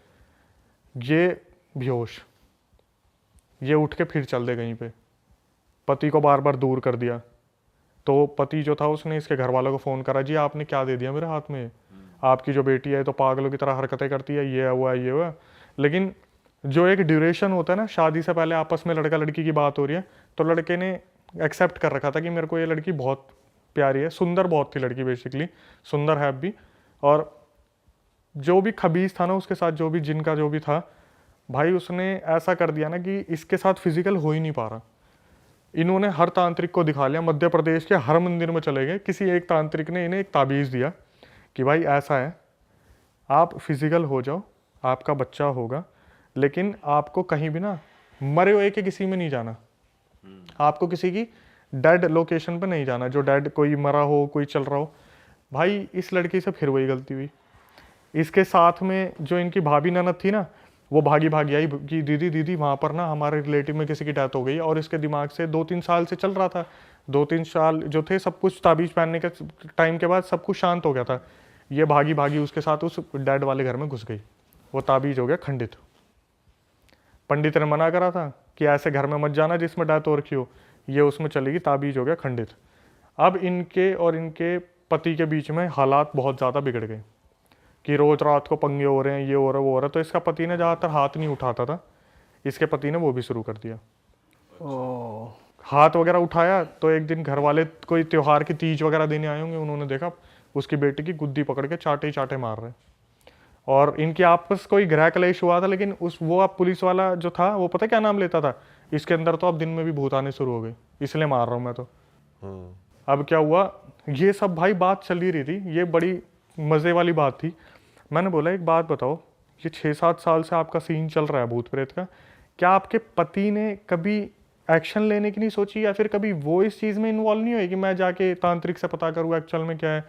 ये बेहोश, ये उठ के फिर चल दे कहीं पे, पति को बार बार दूर कर दिया। तो पति जो था उसने इसके घर वालों को फ़ोन करा, जी आपने क्या दे दिया मेरे हाथ में, आपकी जो बेटी है तो पागलों की तरह हरकतें करती है, ये हुआ ये हुआ। लेकिन जो एक ड्यूरेशन होता है ना, शादी से पहले आपस में लड़का लड़की की बात हो रही है, तो लड़के ने एक्सेप्ट कर रखा था कि मेरे को ये लड़की बहुत प्यारी है, सुंदर बहुत थी लड़की, बेसिकली सुंदर है भी। और जो भी खबीज था ना उसके साथ, जो भी जिनका जो भी था भाई, उसने ऐसा कर दिया ना कि इसके साथ फिजिकल हो ही नहीं पा रहा। इन्होंने हर तांत्रिक को दिखा लिया, मध्य प्रदेश के हर मंदिर में चले गए, किसी एक तांत्रिक ने इन्हें एक ताबीज़ दिया कि भाई ऐसा है, आप फिजिकल हो जाओ, आपका बच्चा होगा, लेकिन आपको कहीं भी ना मरे हुए के किसी में नहीं जाना, आपको किसी की डेड लोकेशन पे नहीं जाना, जो डेड कोई मरा हो, कोई चल रहा हो। भाई इस लड़की से फिर वही गलती हुई। इसके साथ में जो इनकी भाभी ननद थी ना, वो भागी भागी आई कि दीदी दीदी वहाँ पर ना हमारे रिलेटिव में किसी की डेथ हो गई, और इसके दिमाग से 2-3 साल से चल रहा था, 2-3 साल जो थे सब कुछ ताबीज़ पहनने के टाइम के बाद सब कुछ शांत हो गया था। ये भागी भागी उसके साथ उस डेड वाले घर में घुस गई, वो ताबीज़ हो गया खंडित। पंडित ने मना करा था कि ऐसे घर में मत जाना जिसमें डेथ हो रखी हो, ये उसमें चलेगी, ताबीज़ हो गया खंडित। अब इनके और इनके पति के बीच में हालात बहुत ज़्यादा बिगड़ गए कि रोज़ रात को पंगे हो रहे हैं, ये हो रहा है वो हो रहा है। तो इसका पति ने ज़्यादातर हाथ नहीं उठाता था, इसके पति ने वो भी शुरू कर दिया। हाथ वगैरह उठाया तो एक दिन घर वाले कोई त्योहार की तीज वगैरह देने आए होंगे, उन्होंने देखा उसकी बेटी की गुद्दी पकड़ के चाटे ही चाटे मार रहे, और इनके आपस कोई गृह क्लेश हुआ था। लेकिन वो अब पुलिस वाला जो था वो पता क्या नाम लेता था, इसके अंदर तो अब दिन में भी भूत आने शुरू हो गए, इसलिए मार रहा हूँ मैं तो। अब क्या हुआ, ये सब भाई बात चल ही रही थी, ये बड़ी मज़े वाली बात थी। मैंने बोला एक बात बताओ, ये 6-7 साल से आपका सीन चल रहा है भूत प्रेत का, क्या आपके पति ने कभी एक्शन लेने की नहीं सोची, या फिर कभी वो इस चीज़ में इन्वॉल्व नहीं हुए कि मैं जाके तांत्रिक से पता करूँ एक्चुअल में क्या है।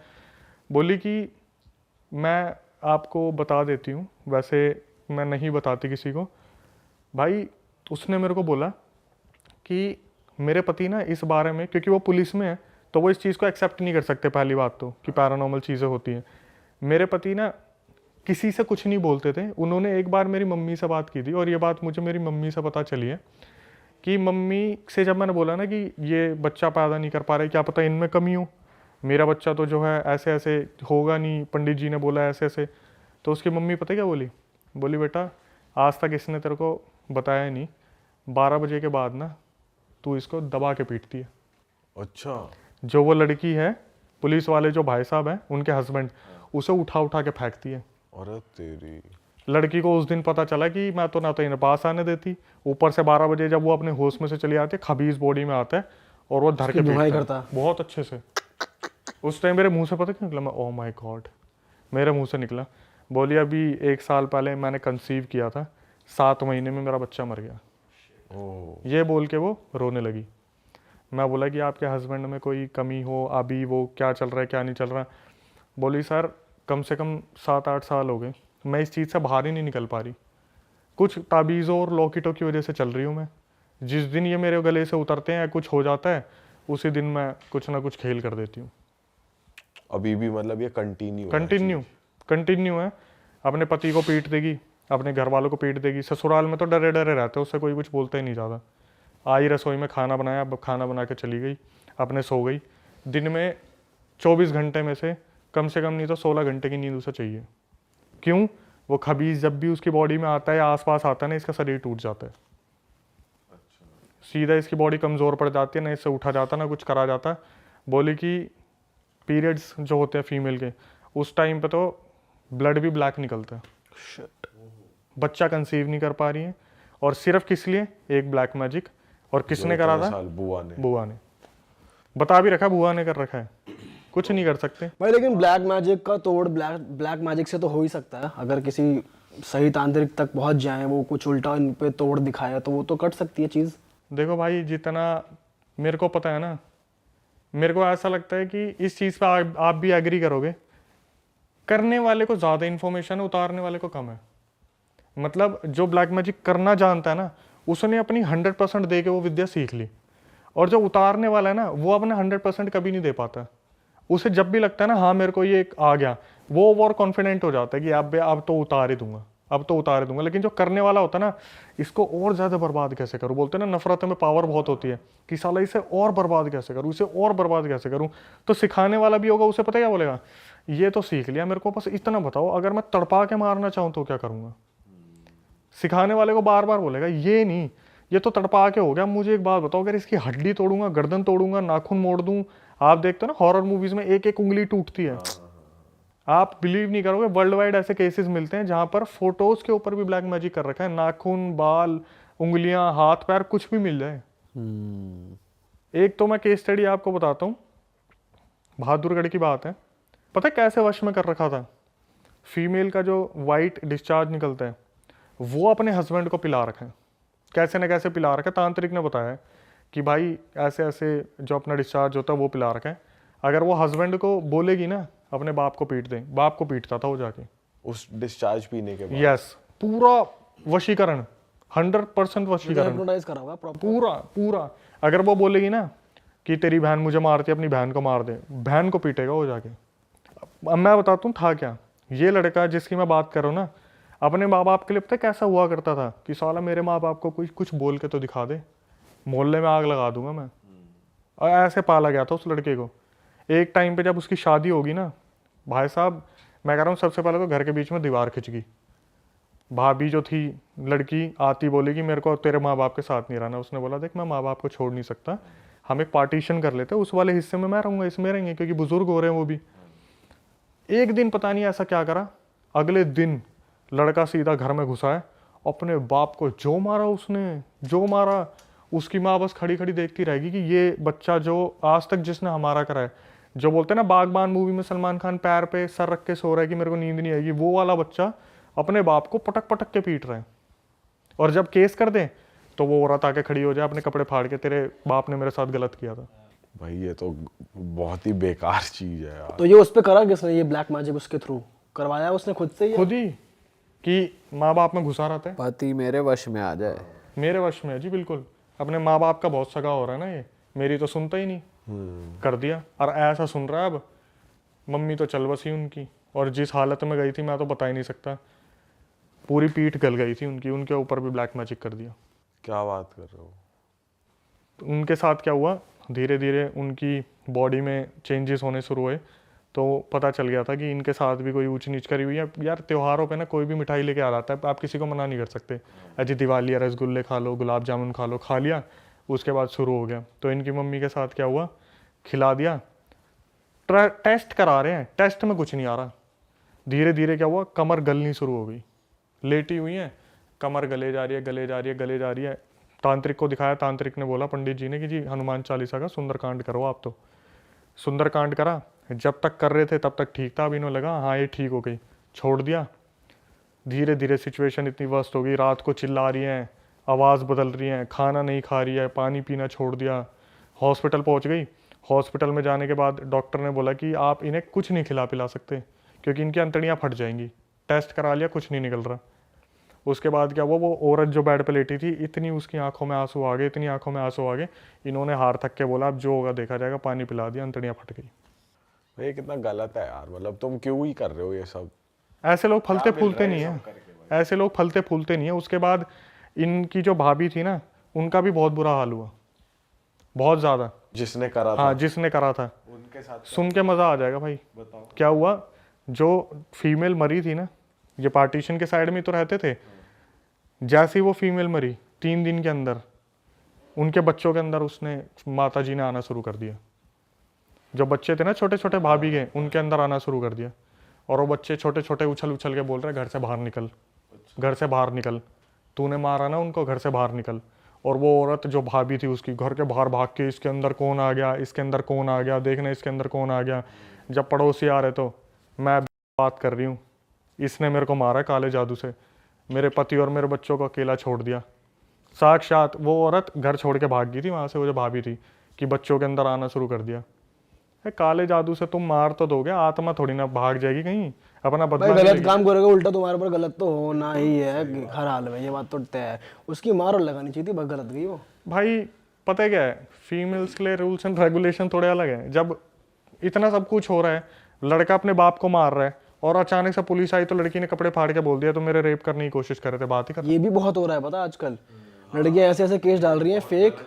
बोली कि मैं आपको बता देती हूँ, वैसे मैं नहीं बताती किसी को। भाई उसने मेरे को बोला कि मेरे पति ना इस बारे में, क्योंकि वो पुलिस में है, तो वो इस चीज़ को एक्सेप्ट नहीं कर सकते पहली बात तो, कि पैरानॉर्मल चीज़ें होती हैं। मेरे पति ना किसी से कुछ नहीं बोलते थे। उन्होंने एक बार मेरी मम्मी से बात की थी, और ये बात मुझे मेरी मम्मी से पता चली है कि मम्मी से जब मैंने बोला ना कि ये बच्चा पैदा नहीं कर पा रहे, क्या पता इनमें कमी हो, मेरा बच्चा तो जो है ऐसे ऐसे होगा नहीं, पंडित जी ने बोला ऐसे ऐसे। तो उसकी मम्मी पता क्या बोली? बोली बेटा आज तक इसने तेरे को बताया नहीं, 12 बजे के बाद ना तू इसको दबा के पीटती है। अच्छा। जो वो लड़की है, पुलिस वाले जो भाई साहब हैं उनके हस्बैंड, उसे उठा उठा के फेंकती है। अरे तेरी। लड़की को उस दिन पता चला कि मैं तो ना तो इन्हें पास आने देती, ऊपर से 12 बजे जब वो अपने होश में से चली आती है, खबीज बॉडी में आता है और वो धर के धुनाई पीटता करता है बहुत अच्छे से। उस टाइम मेरे मुंह से पता क्या निकला? मैं ओह माय गॉड, मेरे मुंह से निकला। बोली अभी 1 साल पहले मैंने कंसीव किया था, 7 महीने में मेरा बच्चा मर गया। ओह। ये बोल के वो रोने लगी। मैं बोला कि आपके हस्बैंड में कोई कमी हो, अभी वो क्या चल रहा है क्या नहीं चल रहा। बोली सर कम से कम 7-8 साल हो गए, मैं इस चीज़ से बाहर ही नहीं निकल पा रही। कुछ ताबीज़ों और लॉकेटों की वजह से चल रही हूँ मैं। जिस दिन ये मेरे गले से उतरते हैं या कुछ हो जाता है, उसी दिन मैं कुछ ना कुछ खेल कर देती हूँ। अभी भी मतलब ये कंटिन्यू है। अपने पति को पीट देगी, अपने घर वालों को पीट देगी। ससुराल में तो डरे डरे रहते, उससे कोई कुछ बोलता ही नहीं ज़्यादा। आई रसोई में खाना बनाया, अब खाना बना के चली गई, अपने सो गई। दिन में 24 घंटे में से कम नहीं तो 16 घंटे की नींद उसे चाहिए। क्यों? वो खबीज जब भी उसकी बॉडी में आता है या आसपास आता है ना, इसका शरीर टूट जाता है। सीधा इसकी बॉडी कमज़ोर पड़ जाती है, ना इससे उठा जाता ना कुछ करा जाता। बोली कि पीरियड्स जो होते हैं फीमेल के, उस टाइम पे तो ब्लड भी ब्लैक निकलता है। बच्चा कंसीव नहीं कर पा रही है, और सिर्फ किस लिए? एक ब्लैक मैजिक। और किसने करा था? बुआ ने बता भी रखा, बुआ ने कर रखा है, कुछ नहीं कर सकते भाई। लेकिन ब्लैक मैजिक का तोड़ ब्लैक मैजिक से तो हो ही सकता है। अगर किसी सही तांत्रिक तक पहुंच जाए, वो कुछ उल्टा इन पे तोड़ दिखाया, तो वो तो कट सकती है चीज़। देखो भाई, जितना मेरे को पता है ना, मेरे को ऐसा लगता है कि इस चीज़ पे आप भी एग्री करोगे, करने वाले को ज़्यादा इन्फॉर्मेशन है, उतारने वाले को कम है। मतलब जो ब्लैक मैजिक करना जानता है ना, उसने अपनी 100% दे के वो विद्या सीख ली। और जो उतारने वाला है ना, वो अपना 100% कभी नहीं दे पाता। उसे जब भी लगता है ना हाँ मेरे को ये आ गया, वो ओवर कॉन्फिडेंट हो जाता है कि अब तो उतार ही दूंगा, अब तो उतार ही दूंगा। लेकिन जो करने वाला होता है ना, इसको और ज़्यादा बर्बाद कैसे करूँ। बोलते हैं ना नफरत में पावर बहुत होती है, कि साला इसे और बर्बाद कैसे करूँ, इसे और बर्बाद कैसे करूँ। तो सिखाने वाला भी होगा, उसे पता क्या बोलेगा, ये तो सीख लिया, मेरे को बस इतना बताओ, अगर मैं तड़पा के मारना चाहूँ तो क्या करूँगा। सिखाने वाले को बार बार बोलेगा ये नहीं, ये तो तड़पा के हो गया, मुझे एक बात बताओ, अगर इसकी हड्डी तोड़ूंगा, गर्दन तोड़ूंगा, नाखून मोड़ दूं। आप देखते हो ना हॉरर मूवीज में एक एक उंगली टूटती है। आप बिलीव नहीं करोगे, वर्ल्ड वाइड ऐसे केसेस मिलते हैं जहां पर फोटोज के ऊपर भी ब्लैक मैजिक कर रखा है, नाखून, बाल, उंगलियां, हाथ पैर कुछ भी मिल जाए। एक तो मैं केस स्टडी आपको बताता हूँ, बहादुरगढ़ की बात है। पता है कैसे वश में कर रखा था? फीमेल का जो वाइट डिस्चार्ज निकलता है, वो अपने हस्बैंड को पिला रखा है, कैसे न कैसे पिला रखा है। तांत्रिक ने बताया है कि भाई ऐसे ऐसे जो अपना डिस्चार्ज होता है वो पिला रखा है। अगर वो हस्बैंड को बोलेगी ना अपने बाप को पीट दे, बाप को पीटता था वो जाके उस डिस्चार्ज पीने के बाद। यस, पूरा वशीकरण, 100% वशीकरण, हिप्नोटाइज करा हुआ प्रॉपर पूरा। अगर वो बोलेगी ना कि तेरी बहन मुझे मारती है, अपनी बहन को मार दे, बहन को पीटेगा वो जाके। अब मैं बताता हूँ था क्या। ये लड़का जिसकी मैं बात कर रहा हूँ ना, अपने माँ बाप के लिए पता कैसा हुआ करता था कि साला मेरे माँ बाप को कुछ बोल के तो दिखा दे, मोहल्ले में आग लगा दूंगा मैं। और ऐसे पाला गया था उस लड़के को। एक टाइम पे जब उसकी शादी होगी ना, भाई साहब मैं कह रहा हूँ, सबसे पहले तो घर के बीच में दीवार खिंच गई। भाभी जो थी लड़की आती बोली कि मेरे को तेरे माँ बाप के साथ नहीं रहना। उसने बोला देख मैं माँ बाप को छोड़ नहीं सकता, हम एक पार्टीशन कर लेते, उस वाले हिस्से में मैं रहूँगा, इसमें रहेंगे, क्योंकि बुजुर्ग हो रहे हैं वो भी। एक दिन पता नहीं ऐसा क्या करा, अगले दिन लड़का सीधा घर में घुसा है, अपने बाप को जो मारा उसने, जो मारा। उसकी माँ बस खड़ी खड़ी देखती रहेगी कि ये बच्चा जो आज तक जिसने हमारा करा है, जो बोलते हैं ना बागबान मूवी में सलमान खान पैर पे सर रख के सो रहा है कि मेरे को नींद नहीं आएगी, वो वाला बच्चा अपने बाप को पटक पटक के पीट रहा है। और जब केस कर दे तो वो औरत आके खड़ी हो जाए अपने कपड़े फाड़ के, तेरे बाप ने मेरे साथ गलत किया था। भाई ये तो बहुत ही बेकार चीज है यार। तो ये उस पे करा किसने, ये ब्लैक मैजिक उसके थ्रू करवाया उसने खुद से ही? खुद ही, कि माँ बाप में घुसा रहता है। पति मेरे वश में आ जाए। मेरे वश में है जी, बिल्कुल। अपने माँ बाप का बहुत सगा हो रहा है ना ये, मेरी तो सुनता ही नहीं। कर दिया। और ऐसा सुन रहा है अब, मम्मी तो चल बसी उनकी, और जिस हालत में गई थी मैं तो बता ही नहीं सकता, पूरी पीठ गल गई थी उनकी, उनके ऊपर भी ब्लैक मैजिक कर दिया। क्या बात कर रहे हो? तो उनके साथ क्या हुआ, धीरे धीरे उनकी बॉडी में चेंजेस होने शुरू हुए, तो पता चल गया था कि इनके साथ भी कोई ऊंच नीच करी हुई है। यार त्योहारों पे ना कोई भी मिठाई लेके आ जाता है, आप किसी को मना नहीं कर सकते, अजी दिवाली है रसगुल्ले खा लो, गुलाब जामुन खा लो, खा लिया, उसके बाद शुरू हो गया। तो इनकी मम्मी के साथ क्या हुआ, खिला दिया, टेस्ट करा रहे हैं, टेस्ट में कुछ नहीं आ रहा, धीरे धीरे क्या हुआ, कमर गलनी शुरू हो गई, लेटी हुई है, कमर गले जा रही है, गले जा रही है, गले जा रही है। तांत्रिक को दिखाया, तांत्रिक ने बोला पंडित जी ने कि जी हनुमान चालीसा का सुंदरकांड करो आप। तो सुंदरकांड करा, जब तक कर रहे थे तब तक ठीक था, अब इन्हों लगा हाँ ये ठीक हो गई, छोड़ दिया। धीरे धीरे सिचुएशन इतनी वर्स्ट हो गई, रात को चिल्ला रही हैं, आवाज़ बदल रही हैं, खाना नहीं खा रही है, पानी पीना छोड़ दिया। हॉस्पिटल पहुंच गई, हॉस्पिटल में जाने के बाद डॉक्टर ने बोला कि आप इन्हें कुछ नहीं खिला पिला सकते क्योंकि इनकी अंतड़ियाँ फट जाएंगी। टेस्ट करा लिया, कुछ नहीं निकल रहा। उसके बाद क्या हुआ, वो औरत जो बेड पे लेटी थी, इतनी उसकी आंखों में आंसू आ गए, इतनी आंखों में आंसू आ गए, इन्होंने हार थक के बोला अब जो होगा देखा जाएगा, पानी पिला दिया, अंतड़ियाँ फट गई। ये कितना गलत है यार, मतलब तुम क्यों ही कर रहे हो ये सब? ऐसे लोग फलते फूलते नहीं है, ऐसे लोग फलते फूलते नहीं है। उसके बाद इनकी जो भाभी थी ना, उनका भी बहुत बुरा हाल हुआ, बहुत ज़्यादा। जिसने करा था? हाँ, जिसने करा था। उनके साथ सुन के मज़ा आ जाएगा भाई। बताओ क्या हुआ, जो फीमेल मरी थी ना, ये पार्टीशन के साइड में तो रहते थे, जैसे ही वो फीमेल मरी 3 दिन के अंदर उनके बच्चों के अंदर उसने, माता जी ने आना शुरू कर दिया। जो बच्चे थे ना छोटे छोटे भाभी के, उनके अंदर आना शुरू कर दिया। और वो बच्चे छोटे छोटे उछल उछल के बोल रहे घर से बाहर निकल, घर से बाहर निकल, तूने मारा ना उनको, घर से बाहर निकल। और वो औरत जो भाभी थी उसकी, घर के बाहर भाग के इसके अंदर कौन आ गया, इसके अंदर कौन आ गया, देखना इसके अंदर कौन आ गया। जब पड़ोसी आ रहे तो मैं बात कर रही हूँ, इसने मेरे को मारा काले जादू से, मेरे पति और मेरे बच्चों को अकेला छोड़ दिया। साक्षात वो औरत घर छोड़ के भाग गई थी वहाँ से, वो जो भाभी थी, कि बच्चों के अंदर आना शुरू कर दिया। काले जादू से तुम मार तो दोगे, आत्मा थोड़ी ना भाग जाएगी कहीं, अपना भाई बदला गलत लेगी। काम करोगे उल्टा तुम्हारे ऊपर गलत तो होना ही है हर हाल में, ये बात तो तय है। उसकी मार और लगानी चाहिए थी, बस गलत गई वो। भाई पता है क्या है, फीमेल्स के लिए रूल्स एंड रेगुलेशन थोड़े अलग हैं। जब इतना सब कुछ हो रहा है, लड़का अपने बाप को मार रहा है, और अचानक से पुलिस आई तो लड़की ने कपड़े फाड़ के बोल दिया तो मेरे रेप करने की कोशिश कर रहे थे, बात ही कर। ये भी बहुत हो रहा है पता है आजकल, लड़कियां ऐसे ऐसे केस डाल रही हैं फेक,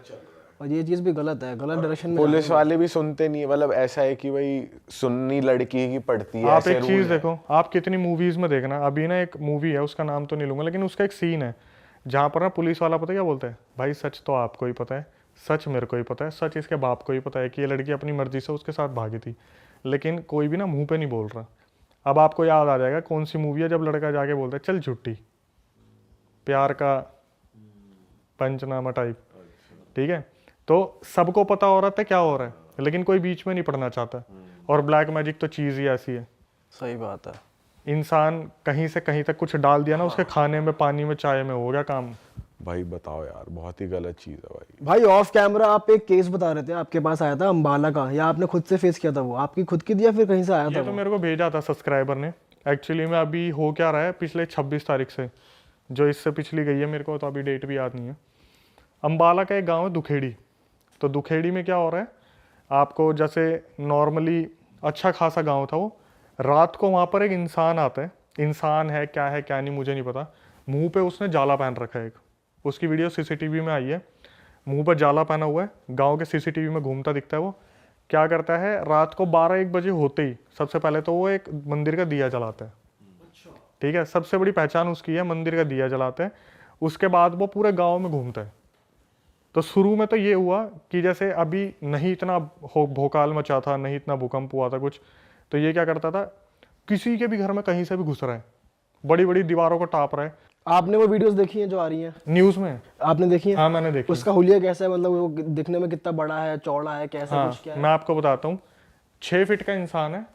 और ये चीज़ भी गलत है, गलत डायरेक्शन में। पुलिस वाले भी सुनते नहीं है, मतलब ऐसा है कि भाई सुन्नी लड़की की पड़ती है। आप एक चीज देखो, आप कितनी मूवीज में देखना, अभी ना एक मूवी है, उसका नाम तो नहीं लूंगा, लेकिन उसका एक सीन है जहाँ पर ना पुलिस वाला पता है क्या बोलता है, भाई सच तो आपको ही पता है, सच मेरे को ही पता है, सच इसके बाप को ही पता है कि ये लड़की अपनी मर्जी से उसके साथ भागी थी, लेकिन कोई भी ना मुंह पे नहीं बोल रहा। अब आपको याद आ जाएगा कौन सी मूवी है जब लड़का जाके बोलता है चल झुट्टी, प्यार का पंचनामा टाइप, ठीक है। तो सबको पता हो रहा था क्या हो रहा है, लेकिन कोई बीच में नहीं पड़ना चाहता। और ब्लैक मैजिक तो चीज़ ही ऐसी है, सही बात है। इंसान कहीं से कहीं तक कुछ डाल दिया ना, उसके खाने में, पानी में, चाय में, हो गया काम। भाई बताओ यार, बहुत ही गलत चीज है भाई। भाई ऑफ कैमरा आप एक केस बता रहे थे, आपके पास आया था अंबाला का, या आपने खुद से फेस किया था? वो आपकी खुद की थी या फिर कहीं से आया था? ये तो मेरे को भेजा था सब्सक्राइबर ने। एक्चुअली में अभी हो क्या रहा है, पिछले 26 तारीख से, जो इससे पिछली गई है, मेरे को तो अभी डेट भी याद नहीं है। अंबाला का एक गाँव है दुखेड़ी। तो दुखेड़ी में क्या हो रहा है, आपको जैसे नॉर्मली अच्छा खासा गांव था वो, रात को वहाँ पर एक इंसान आता है, इंसान है क्या नहीं मुझे नहीं पता, मुंह पे उसने जाला पहन रखा है एक, उसकी वीडियो सीसीटीवी में आई है, मुंह पर जाला पहना हुआ है, गांव के सीसीटीवी में घूमता दिखता है। वो क्या करता है, रात को 12-1 बजे होते ही सबसे पहले तो वो एक मंदिर का दिया जलाता है, ठीक है, सबसे बड़ी पहचान उसकी है, मंदिर का दिया जलाते हैं। उसके बाद वो पूरे गाँव में घूमता है। तो शुरू में तो ये हुआ कि जैसे अभी नहीं इतना भोकाल मचा था, नहीं इतना भूकंप हुआ था कुछ, तो ये क्या करता था, किसी के भी घर में कहीं से भी घुस रहा है, बड़ी बड़ी दीवारों को टाप रहा है। आपने वो वीडियोस देखी हैं जो आ रही हैं न्यूज़ में? आपने देखी है? हाँ मैंने देखी। उसका हुलिया कैसा है, मतलब वो दिखने में कितना बड़ा है, चौड़ा है, कैसा हाँ, कुछ क्या है? मैं आपको बताता हूँ। 6 फीट का इंसान है,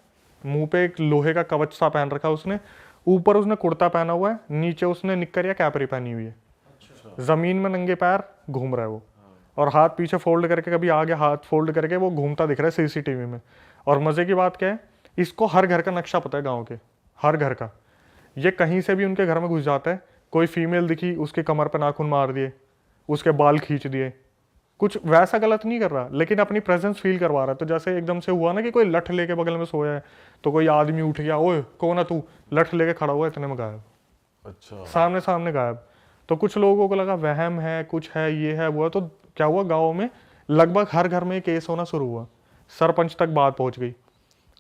मुंह पे एक लोहे का कवच सा पहन रखा है उसने, ऊपर उसने कुर्ता पहना हुआ है, नीचे उसने निक्कर या कैपरी पहनी हुई है, जमीन में नंगे पैर घूम रहा है वो, और हाथ पीछे फोल्ड करके, कभी आगे हाथ फोल्ड करके वो घूमता दिख रहा है सीसीटीवी में। और मजे की बात क्या है, इसको हर घर का नक्शा पता है, गांव के हर घर का। ये कहीं से भी उनके घर में घुस जाता है, कोई फीमेल दिखी उसके कमर पे नाखून मार दिए, उसके बाल खींच दिए, कुछ वैसा गलत नहीं कर रहा, लेकिन अपनी प्रेजेंस फील करवा रहा है। तो जैसे एकदम से हुआ ना कि कोई लठ लेके बगल में सोया है, तो कोई आदमी उठ गया, ओए कौन है तू, लठ लेके खड़ा हुआ है, इतने में गायब। अच्छा। सामने सामने गायब। तो कुछ लोगों को लगा वहम है, कुछ है, ये है वो है। तो क्या हुआ, गाँव में लगभग हर घर में केस होना शुरू हुआ, सरपंच तक बात पहुंच गई।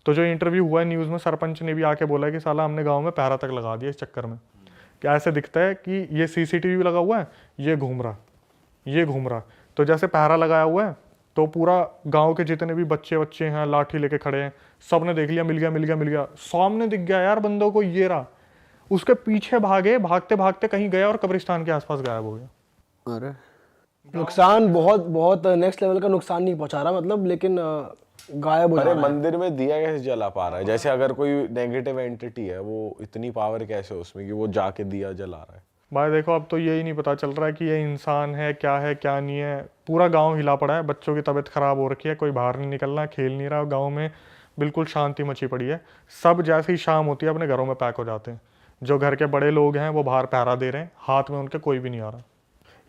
तो जो इंटरव्यू हुआ है न्यूज़ में, सरपंच ने भी आके बोला कि साला हमने गांव में पहरा तक लगा दिया इस चक्कर में। क्या ऐसे दिखता है कि ये सीसीटीवी लगा हुआ है, ये घूम रहा। तो जैसे पहरा लगाया हुआ है, तो पूरा गांव के जितने भी बच्चे हैं लाठी लेके खड़े हैं, सब ने देख लिया, मिल गया, सामने दिख गया यार बंदों को, ये रहा। उसके पीछे भागते भागते कहीं गया और कब्रिस्तान के आसपास गायब हो गया। अरे नुकसान बहुत बहुत नेक्स्ट लेवल का नुकसान नहीं पहुंचा रहा मतलब, लेकिन गायब हो जा अरे रहा है। मंदिर में दिया कैसे जला पा रहा है? जैसे अगर कोई नेगेटिव एंटिटी है, वो इतनी पावर कैसे उसमें कि वो जाके दिया जला रहा है? भाई देखो, अब तो यही नहीं पता चल रहा है कि ये इंसान है क्या नहीं है। पूरा गांव हिला पड़ा है, बच्चों की तबीयत खराब हो रखी है, कोई बाहर नहीं निकलना, खेल नहीं रहा। गांव में बिल्कुल शांति मची पड़ी है। सब जैसे ही शाम होती है अपने घरों में पैक हो जाते हैं। जो घर के बड़े लोग हैं वो बाहर पहरा दे रहे हैं, हाथ में उनके कोई भी नहीं आ रहा।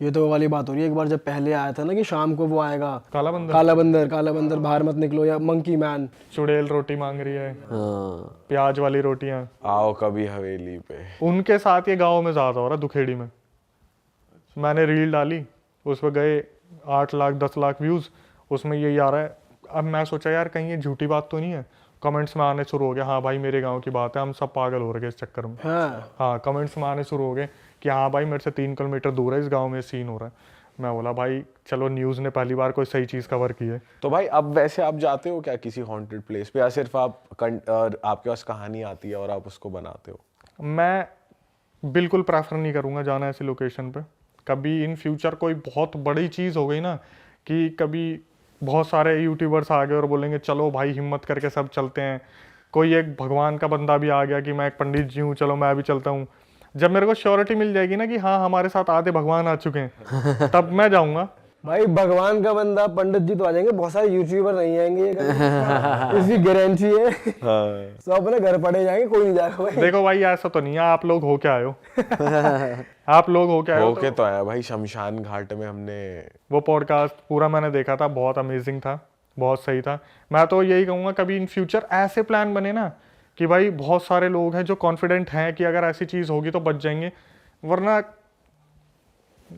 ये तो वो वाली बात हो रही है, एक बार जब पहले आया था ना कि शाम को वो आएगा, काला बंदर काला बंदर बाहर मत निकलो, या मंकी मैन, चुड़ैल रोटी मांग रही है, हाँ, प्याज वाली रोटियां, आओ कभी हवेली पे। उनके साथ ये गाँव में ज़्यादा हो रहा है, दुखेड़ी में। मैंने रील डाली, उस पर गए 8 लाख 10 लाख व्यूज़, उसमें यही आ रहा है। अब मैं सोचा यार कहीं ये झूठी बात तो नहीं है। कमेंट्स में आने शुरू हो गया, हाँ भाई मेरे गांव की बात है, हम सब पागल हो रहे हैं इस चक्कर में। हाँ, कमेंट्स में आने शुरू हो गए कि हाँ भाई मेरे से 3 किलोमीटर दूर है, इस गांव में सीन हो रहा है। मैं बोला भाई चलो, न्यूज़ ने पहली बार कोई सही चीज़ कवर की है। तो भाई अब वैसे आप जाते हो क्या किसी हॉन्टेड प्लेस पे, या सिर्फ आपके पास कहानी आती है और आप उसको बनाते हो? मैं बिल्कुल प्रेफर नहीं करूँगा जाना ऐसी लोकेशन पे। कभी इन फ्यूचर कोई बहुत बड़ी चीज़ हो गई ना, कि कभी बहुत सारे यूट्यूबर्स आ गए और बोलेंगे चलो भाई हिम्मत करके सब चलते हैं, कोई एक भगवान का बंदा भी आ गया कि मैं एक पंडित जी हूँ, चलो मैं भी चलता हूँ, जब मेरे को श्योरिटी मिल जाएगी ना कि हाँ हमारे साथ आधे भगवान आ चुके हैं, तब मैं जाऊँगा। भाई भगवान का बंदा पंडित जी तो आ जाएंगे, बहुत सारे यूट्यूबर नहीं आएंगे ये कभी। इसकी गारंटी है। सब अपने घर पड़े जाएंगे, कोई नहीं जाएगा भाई। देखो भाई ऐसा तो नहीं है, आप लोग हो क्या आए हो आप लोग हो क्या आए हो। होके तो आया भाई, शमशान घाट में हमने वो पॉडकास्ट पूरा मैंने देखा था, बहुत अमेजिंग था, बहुत सही था। मैं तो यही कहूँगा कभी इन फ्यूचर ऐसे प्लान बने ना कि भाई बहुत सारे लोग हैं जो कॉन्फिडेंट हैं कि अगर ऐसी चीज़ होगी तो बच जाएंगे, वरना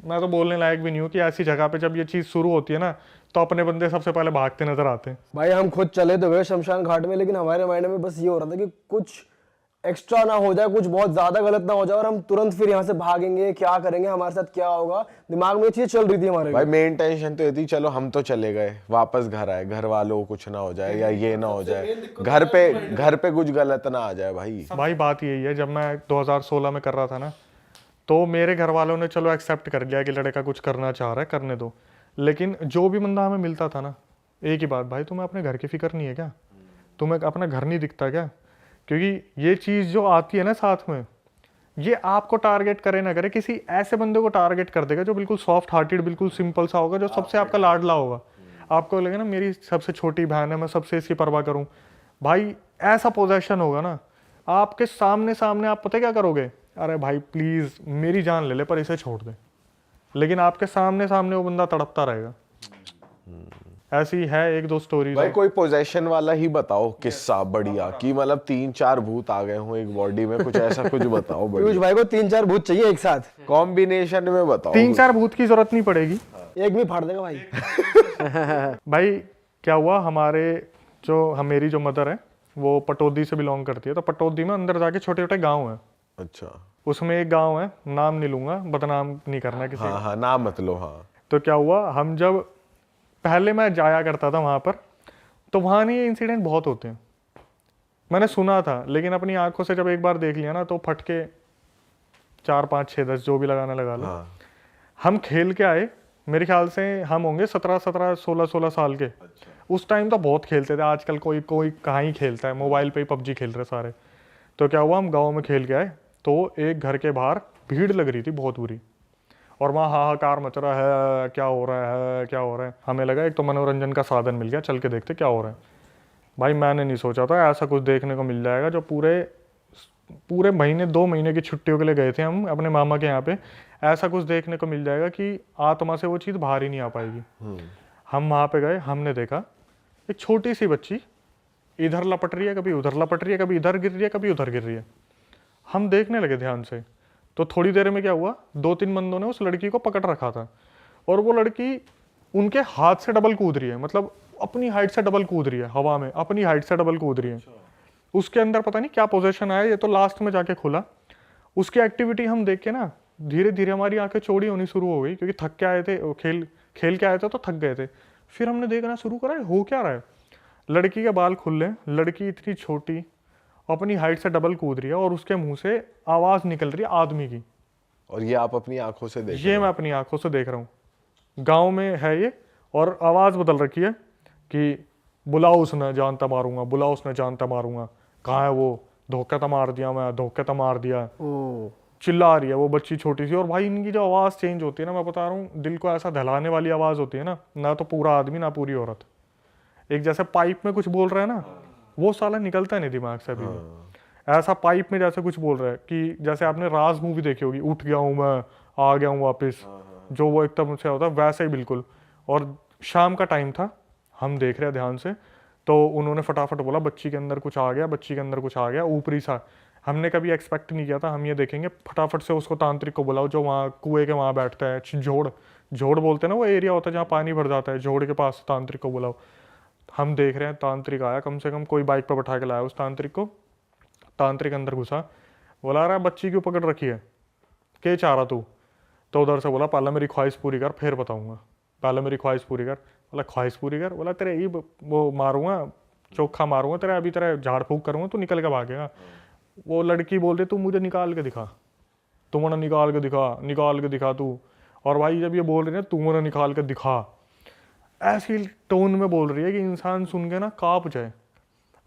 मैं तो बोलने लायक भी नहीं हूँ कि ऐसी जगह पे जब ये चीज़ शुरू होती है ना, तो अपने बंदे सबसे पहले भागते नजर आते हैं। भाई हम खुद चले तो गए शमशान घाट में, लेकिन हमारे माइंड में बस ये हो रहा था कि कुछ एक्स्ट्रा ना हो जाए, कुछ बहुत ज्यादा गलत ना हो जाए और हम तुरंत फिर यहाँ से भागेंगे, क्या करेंगे, हमारे साथ क्या होगा, दिमाग में ये चीज चल रही थी हमारे। भाई मेन टेंशन तो ये थी, चलो हम तो चले गए, वापस घर आए, घर वालों को कुछ ना हो जाए या ये ना हो जाए, घर पे कुछ गलत ना आ जाए। भाई बात यही है, जब मैं 2016 में कर रहा था ना, तो मेरे घर वालों ने चलो एक्सेप्ट कर लिया कि लड़का कुछ करना चाह रहा है, करने दो। लेकिन जो भी बंदा हमें मिलता था ना, एक ही बात, भाई तुम्हें अपने घर की फिक्र नहीं है क्या, तुम्हें अपना घर नहीं दिखता क्या? क्योंकि ये चीज़ जो आती है ना साथ में, ये आपको टारगेट करे ना करे, किसी ऐसे बंदे को टारगेट कर देगा जो बिल्कुल सॉफ्ट हार्टेड, बिल्कुल सिंपल सा होगा, जो सबसे आपका लाडला होगा। आपको लगेगा ना मेरी सबसे छोटी बहन है, मैं सबसे इसकी परवाह करूँ। भाई ऐसा पोजेशन होगा ना आपके सामने सामने, आप पता क्या करोगे, अरे भाई प्लीज़ मेरी जान ले ले पर इसे छोड़ दे। लेकिन आपके सामने सामने वो बंदा तड़पता रहेगा। ऐसी है एक दो स्टोरी। भाई कोई पोजेशन वाला ही बताओ किस्सा बढ़िया, कि मतलब 3-4 भूत आ गए हों एक बॉडी में, कुछ ऐसा कुछ बताओ पीयूष भाई को 3-4 भूत चाहिए एक साथ, कॉम्बिनेशन में बताओ। 3-4 भूत की जरूरत नहीं पड़ेगी, एक भी फाड़ देगा भाई। भाई क्या हुआ, मेरी जो मदर है वो पटौदी से बिलोंग करती है, तो पटौदी में अंदर जाके छोटे छोटे गाँव हैं। अच्छा। उसमें एक गाँव है, नाम नहीं लूंगा, बदनाम नहीं करना किसी। हाँ नाम मत लो। हाँ तो क्या हुआ, हम जब पहले मैं जाया करता था वहाँ पर, तो वहाँ नहीं ये इंसिडेंट बहुत होते हैं, मैंने सुना था, लेकिन अपनी आंखों से जब एक बार देख लिया ना, तो फटके 4 5 6 10 जो भी लगाना लगा लो। हाँ। हम खेल के आए, मेरे ख्याल से हम होंगे 17 16 साल के। उस टाइम तो बहुत खेलते थे, आजकल कोई कहाँ ही खेलता है, मोबाइल पे ही पबजी खेल रहे सारे। तो क्या हुआ, हम गाँव में खेल के आए, तो एक घर के बाहर भीड़ लग रही थी बहुत बुरी, और वहाँ हाहाकार मच रहा है, क्या हो रहा है। हमें लगा एक तो मनोरंजन का साधन मिल गया, चल के देखते क्या हो रहा है। भाई मैंने नहीं सोचा था ऐसा कुछ देखने को मिल जाएगा, जो पूरे पूरे महीने 2 महीने की छुट्टियों के लिए गए थे हम अपने मामा के यहाँ पे, ऐसा कुछ देखने को मिल जाएगा कि आत्मा से वो चीज़ बाहर ही नहीं आ पाएगी। हम वहाँ पे गए, हमने देखा एक छोटी सी बच्ची इधर लपट रही है, कभी उधर लपट रही है, कभी इधर गिर रही है, कभी उधर गिर रही है। हम देखने लगे ध्यान से, तो थोड़ी देर में क्या हुआ, 2-3 बंदों ने उस लड़की को पकड़ रखा था और वो लड़की उनके हाथ से डबल कूद रही है, मतलब अपनी हाइट से डबल कूद रही है हवा में, अपनी हाइट से डबल कूद रही है। उसके अंदर पता नहीं क्या पोजीशन आया, ये तो लास्ट में जाके खुला। उसकी एक्टिविटी हम देख के ना धीरे धीरे हमारी आंखें चौड़ी होनी शुरू हो गई, क्योंकि थक के आए थे, खेल के आए थे तो थक गए थे। फिर हमने देखना शुरू करा हो क्या रहा है। लड़की के बाल खुले, लड़की इतनी छोटी अपनी हाइट से डबल कूद रही है और उसके मुंह से आवाज निकल रही है आदमी की। और ये आप अपनी आंखों से देख ये मैं अपनी आंखों से देख रहा हूँ, गांव में है ये। और आवाज बदल रखी है कि बुलाओ उसने जानता मारूंगा, बुलाओ उसने जानता मारूंगा, कहाँ है वो, धोखा तो मार दिया मैं, धोखा तो मार दिया, चिल्ला रही है वो बच्ची छोटी सी। और भाई इनकी जो आवाज चेंज होती है ना, मैं बता रहा हूँ, दिल को ऐसा दहलाने वाली आवाज होती है ना तो पूरा आदमी ना पूरी औरत, एक जैसे पाइप में कुछ बोल रहा है ना, वो साला निकलता नहीं दिमाग से अभी भी। ऐसा पाइप में जैसे कुछ बोल रहा है कि जैसे आपने राज मूवी देखी होगी, उठ गया हूँ मैं, आ गया हूँ वापस, जो वो एकदम से होता है वैसे ही बिल्कुल। और शाम का टाइम था, हम देख रहे हैं ध्यान से, तो उन्होंने फटाफट बोला बच्ची के अंदर कुछ आ गया, बच्ची के अंदर कुछ आ गया ऊपरी सा। हमने कभी एक्सपेक्ट नहीं किया था हम ये देखेंगे, फटाफट से उसको तांत्रिक को बुलाओ जो वहाँ कुएं के वहाँ बैठता है, झोड़ बोलते हैं ना वो एरिया होता है जहाँ पानी भर जाता है, झोड़ के पास तांत्रिक को बुलाओ। हम देख रहे हैं तांत्रिक आया, कम से कम कोई बाइक पर बैठा के लाया उस तांत्रिक को। तांत्रिक अंदर घुसा, बोला रहा बच्ची क्यों पकड़ रखी है, क्या चाह रहा तू? तो उधर से बोला पहले मेरी ख्वाहिश पूरी कर फिर बताऊंगा, पहले मेरी ख्वाहिश पूरी कर। बोला ख्वाहिश पूरी कर? बोला तेरे ही वो मारूंगा, चोखा मारूंगा तेरे, अभी तेरे झाड़ फूक करूंगा, तू निकल के भागेगा। वो लड़की बोल रही तू मुझे निकाल के दिखा, तू मुझे निकाल के दिखा, निकाल के दिखा तू। और भाई जब ये बोल रही है तू मुझे निकाल के दिखा, ऐसी टोन में बोल रही है कि इंसान सुन के ना कांप जाए।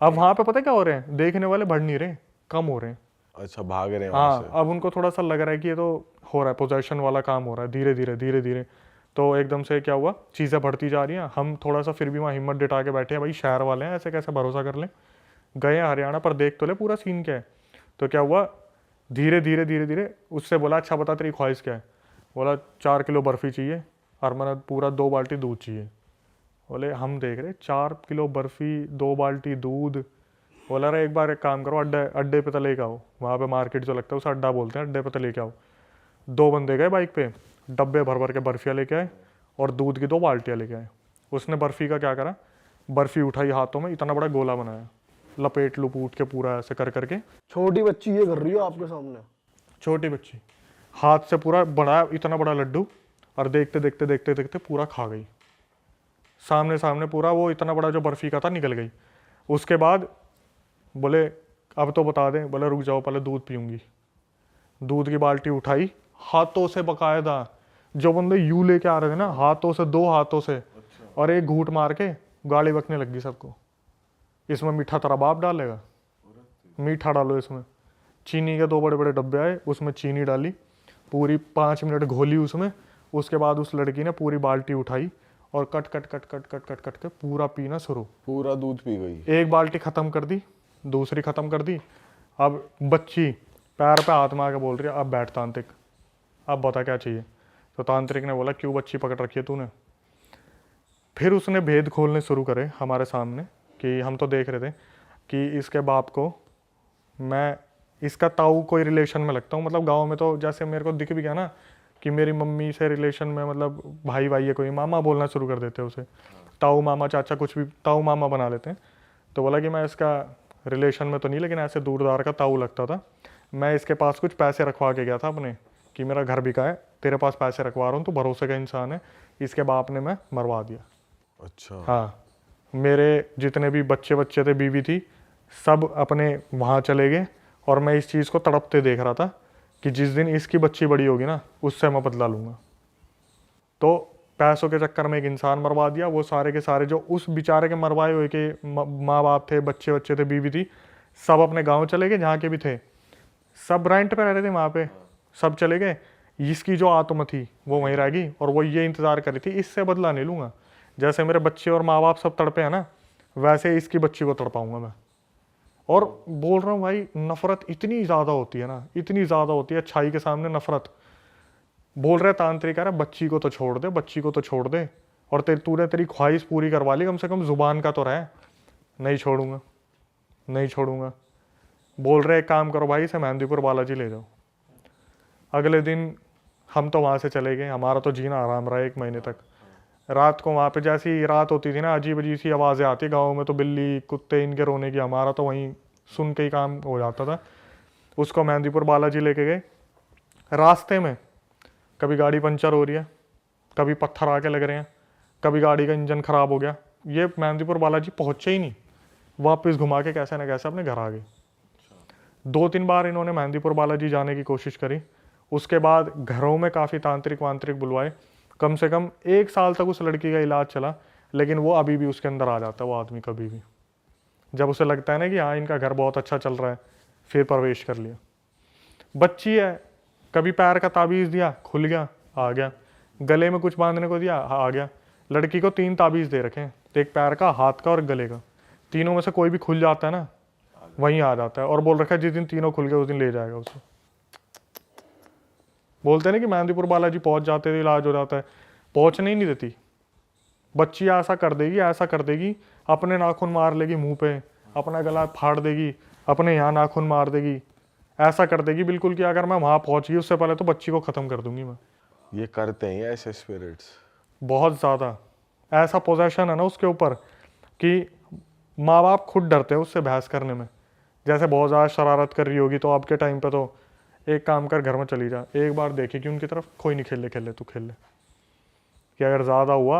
अब वहां पे पता क्या हो रहे हैं, देखने वाले बढ़ नहीं रहे, कम हो रहे हैं। अच्छा, भाग रहे हैं वहां से। हाँ, अब उनको थोड़ा सा लग रहा है कि ये तो हो रहा है, पोजेशन वाला काम हो रहा है धीरे धीरे धीरे धीरे। तो एकदम से क्या हुआ, चीज़ें बढ़ती जा रही हैं। हम थोड़ा सा फिर भी वहाँ हिम्मत जुटा के बैठे हैं, भाई शहर वाले हैं, ऐसे कैसे भरोसा कर लें। गए हरियाणा पर, देख तो ले पूरा सीन क्या है। तो क्या हुआ, धीरे धीरे धीरे धीरे उससे बोला अच्छा बता तेरी ख्वाहिश क्या है। बोला 4 किलो बर्फ़ी चाहिए और मैंने पूरा 2 बाल्टी दूध चाहिए। बोले हम देख रहे 4 किलो बर्फ़ी 2 बाल्टी दूध। बोला रहा एक बार एक काम करो, अड्डे पे तो लेके आओ, वहाँ पे मार्केट जो लगता है उसे अड्डा बोलते हैं, अड्डे पे तो लेके आओ। 2 बंदे गए बाइक पे, डब्बे भर भर के बर्फ़ियाँ लेके आए और दूध की 2 बाल्टियाँ लेके आए। उसने बर्फ़ी का क्या करा, बर्फ़ी उठाई हाथों में, इतना बड़ा गोला बनाया, लपेट लुपूट के पूरा ऐसे कर करके। छोटी बच्ची ये कर रही हो आपके सामने, छोटी बच्ची हाथ से पूरा बनाया इतना बड़ा लड्डू, और देखते देखते देखते देखते पूरा खा गई सामने सामने पूरा। वो इतना बड़ा जो बर्फ़ी का था निकल गई। उसके बाद बोले अब तो बता दें। बोले रुक जाओ पहले दूध पीऊँगी। दूध की बाल्टी उठाई, हाथों से बकायदा, जो बंदे यू लेके आ रहे थे ना, हाथों से, 2 हाथों से, और एक घूंट मार के गाली बकने लग गई सबको। इसमें मीठा तेरा बाप डालेगा, मीठा डालो इसमें। चीनी के 2 बड़े बड़े डब्बे आए, उसमें चीनी डाली, पूरी 5 मिनट घोली उसमें। उसके बाद उस लड़की ने पूरी बाल्टी उठाई और cut cut cut cut cut cut cut के पूरा पीना शुरू। पूरा दूध पी गई। एक बाल्टी ख़त्म कर दी, दूसरी ख़त्म कर दी। अब बच्ची पैर पे हाथ मार के बोल रही है अब बैठ तांत्रिक, अब बता क्या चाहिए। तो तांत्रिक ने बोला क्यों बच्ची पकड़ रखी है तूने। फिर उसने भेद खोलने शुरू करे हमारे सामने, कि हम तो देख रहे थे कि इसके बाप को मैं, इसका ताऊ कोई रिलेशन में लगता हूँ। मतलब गांव में तो जैसे मेरे को दिख भी गया ना कि मेरी मम्मी से रिलेशन में, मतलब भाई भाई है कोई, मामा बोलना शुरू कर देते हैं उसे, ताऊ मामा चाचा कुछ भी ताऊ मामा बना लेते हैं। तो बोला कि मैं इसका रिलेशन में तो नहीं, लेकिन ऐसे दूरदार का ताऊ लगता था। मैं इसके पास कुछ पैसे रखवा के गया था अपने, कि मेरा घर बिका है, तेरे पास पैसे रखवा रहा हूँ, तो भरोसे का इंसान है। इसके बाप ने मैं मरवा दिया। अच्छा। हाँ, मेरे जितने भी बच्चे थे, बीवी थी, सब अपने वहाँ चले गए। और मैं इस चीज़ को तड़पते देख रहा था कि जिस दिन इसकी बच्ची बड़ी होगी ना, उससे मैं बदला लूँगा। तो पैसों के चक्कर में एक इंसान मरवा दिया। वो सारे के सारे जो उस बेचारे के मरवाए हुए के माँ बाप थे, बच्चे थे, बीवी थी, सब अपने गांव चले गए, जहाँ के भी थे। सब रेंट पे रह रहे थे वहाँ पे, सब चले गए। इसकी जो आत्मा थी वो वहीं रह गई, और वो ये इंतज़ार कर रही थी इससे बदला नहीं लूँगा। जैसे मेरे बच्चे और माँ बाप सब तड़पे हैं ना, वैसे इसकी बच्ची को तड़पाऊँगा मैं। और बोल रहा हूँ भाई, नफरत इतनी ज़्यादा होती है ना, इतनी ज़्यादा होती है अच्छाई के सामने नफरत। बोल रहे तांत्रिक, अरे बच्ची को तो छोड़ दे, बच्ची को तो छोड़ दे, और तूने तेरी ख्वाहिश पूरी करवा ली, कम से कम जुबान का तो रहे। नहीं छोड़ूंगा, नहीं छोड़ूंगा। बोल रहे एक काम करो भाई, इसे मेहंदीपुर बालाजी ले जाओ। अगले दिन हम तो वहाँ से चले गए, हमारा तो जीना आराम रहा 1 महीने तक। रात को वहाँ पे जैसी रात होती थी ना, अजीब अजीब सी आवाज़ें आती, गाँव में तो बिल्ली कुत्ते इनके रोने की, हमारा तो वहीं सुन के ही काम हो जाता था। उसको मेहंदीपुर बालाजी लेके गए। रास्ते में कभी गाड़ी पंचर हो रही है, कभी पत्थर आके लग रहे हैं, कभी गाड़ी का इंजन ख़राब हो गया। ये मेहंदीपुर बालाजी पहुँचे ही नहीं, वापस घुमा के कैसे ना कैसे अपने घर आ गए। 2-3 बार इन्होंने मेहंदीपुर बालाजी जाने की कोशिश करी। उसके बाद घरों में काफ़ी तांत्रिक वांत्रिक बुलवाए। कम से कम 1 साल तक उस लड़की का इलाज चला, लेकिन वो अभी भी उसके अंदर आ जाता है, वो आदमी कभी भी। जब उसे लगता है ना कि हाँ इनका घर बहुत अच्छा चल रहा है, फिर प्रवेश कर लिया। बच्ची है, कभी पैर का ताबीज़ दिया, खुल गया, आ गया। गले में कुछ बांधने को दिया, आ गया। लड़की को 3 ताबीज़ दे रखे हैं, एक पैर का, हाथ का और गले का। तीनों में से कोई भी खुल जाता है ना, वहीं आ जाता है। और बोल रखा है जिस दिन तीनों खुल गए उस दिन ले जाएगा उसे। बोलते हैं ना कि मेहंदीपुर बालाजी पहुंच जाते थे, इलाज हो जाता है, पहुंचने ही नहीं देती। बच्ची ऐसा कर देगी, ऐसा कर देगी, अपने नाखून मार लेगी मुंह पे, अपना गला फाड़ देगी, अपने यहाँ नाखून मार देगी, ऐसा कर देगी बिल्कुल कि अगर मैं वहां पहुंच गई उससे पहले तो बच्ची को खत्म कर दूंगी मैं। ये करते हैं ऐसे स्पिरिट्स बहुत ज़्यादा। ऐसा पोजेशन है ना उसके ऊपर कि माँ बाप खुद डरते हैं उससे बहस करने में। जैसे बहुत ज़्यादा शरारत कर रही होगी तो आपके टाइम पे तो एक काम कर, घर में चली जा, एक बार देखी कि उनकी तरफ, कोई नहीं, खेल ले तू खेल ले, कि अगर ज़्यादा हुआ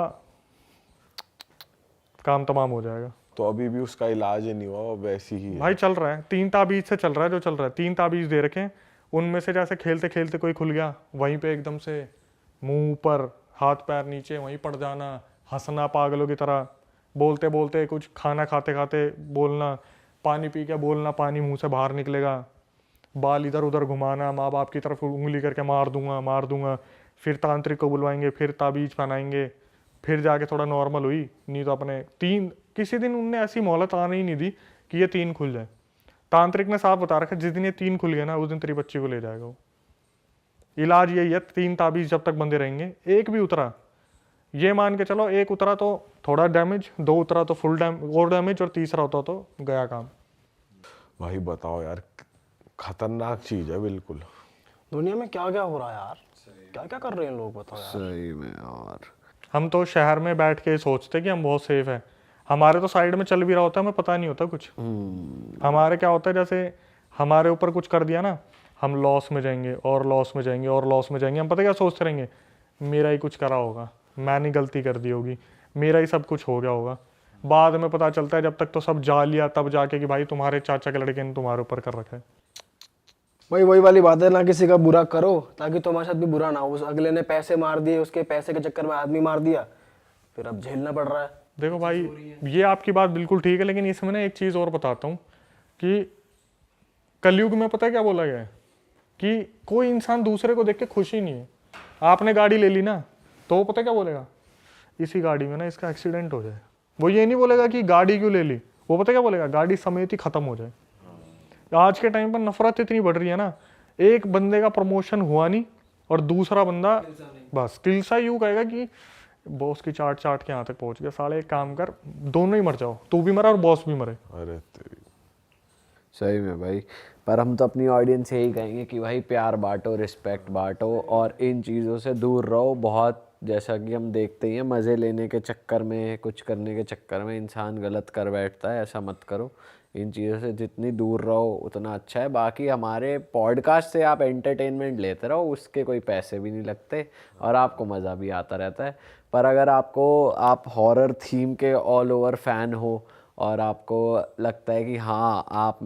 काम तमाम हो जाएगा। तो अभी भी उसका इलाज ही नहीं हुआ, वैसी ही है। भाई चल रहा है, 3 ताबीज़ से चल रहा है जो चल रहा है। 3 ताबीज़ दे रखे हैं, उनमें से जैसे खेलते खेलते कोई खुल गया, वहीं पे एकदम से मुंह ऊपर, हाथ पैर नीचे, वहीं पड़ जाना, हंसना पागलों की तरह, बोलते बोलते कुछ, खाना खाते खाते बोलना, पानी पी के बोलना, पानी मुंह से बाहर निकलेगा, बाल इधर उधर घुमाना, माँ बाप की तरफ उंगली करके मार दूंगा मार दूंगा। फिर तांत्रिक को बुलवाएंगे, फिर ताबीज पहनाएंगे, फिर जाके थोड़ा नॉर्मल हुई, नहीं तो अपने 3, किसी दिन उनने ऐसी मोहलत आने ही नहीं दी कि ये 3 खुल जाए। तांत्रिक ने साफ बता रखा जिस दिन ये 3 खुल गए ना उस दिन तेरी बच्ची को ले जाएगा वो। इलाज यही है, 3 ताबीज जब तक बंदे रहेंगे। एक भी उतरा, ये मान के चलो, एक उतरा तो थोड़ा डैमेज, 2 उतरा तो फुल डैमेज, और तीसरा होता तो गया काम। भाई बताओ यार, खतरनाक चीज है बिल्कुल। दुनिया में क्या क्या हो रहा है यार, क्या क्या कर रहे हैं लोग, बताओ यार। सही में यार। हम तो शहर में बैठ के सोचते कि हम बहुत सेफ है, हमारे तो साइड में चल भी रहा होता है, हमें पता नहीं होता कुछ। हमारे क्या होता है, जैसे हमारे ऊपर कुछ कर दिया ना, हम लॉस में जाएंगे और लॉस में जाएंगे और लॉस में जाएंगे। हम पता क्या सोचते रहेंगे, मेरा ही कुछ करा होगा, मैंने गलती कर दी होगी, मेरा ही सब कुछ हो गया होगा। बाद में पता चलता है जब तक तो सब जा लिया तब जाके कि भाई तुम्हारे चाचा के लड़के ने तुम्हारे ऊपर कर रखा है। वही वाली बात है ना, किसी का बुरा करो ताकि तुम्हारे साथ भी बुरा ना हो। उस अगले ने पैसे मार दिए, उसके पैसे के चक्कर में आदमी मार दिया, फिर अब झेलना पड़ रहा है। देखो भाई, ये आपकी बात बिल्कुल ठीक है, लेकिन इसमें ना एक चीज़ और बताता हूँ कि कलयुग में पता है क्या बोला गया है कि कोई इंसान दूसरे को देख के खुश ही नहीं है। आपने गाड़ी ले ली ना, तो वो पता क्या बोलेगा, इसी गाड़ी में ना इसका एक्सीडेंट हो जाए। वो ये नहीं बोलेगा कि गाड़ी क्यों ले ली, वो पता क्या बोलेगा, गाड़ी समेत ही खत्म हो जाए। आज के टाइम पर नफरत इतनी बढ़ रही है ना, एक बंदे का प्रमोशन हुआ नहीं और दूसरा बंदा बस तिलसा यूं कहेगा कि बॉस की चाट चाट के यहाँ तक पहुंच गया। साले एक काम कर, दोनों ही मर जाओ, तू भी मरा और बॉस भी मरे। अरे तेरी। सही में भाई, पर हम तो अपनी ऑडियंस से यही कहेंगे कि भाई प्यार बांटो, रिस्पेक्ट बांटो और इन चीज़ों से दूर रहो। बहुत जैसा कि हम देखते ही हैं, मज़े लेने के चक्कर में, कुछ करने के चक्कर में इंसान गलत कर बैठता है। ऐसा मत करो, इन चीज़ों से जितनी दूर रहो उतना अच्छा है। बाकी हमारे पॉडकास्ट से आप एंटरटेनमेंट लेते रहो, उसके कोई पैसे भी नहीं लगते और आपको मज़ा भी आता रहता है। पर अगर आप हॉरर थीम के ऑल ओवर फैन हो और आपको लगता है कि हाँ आप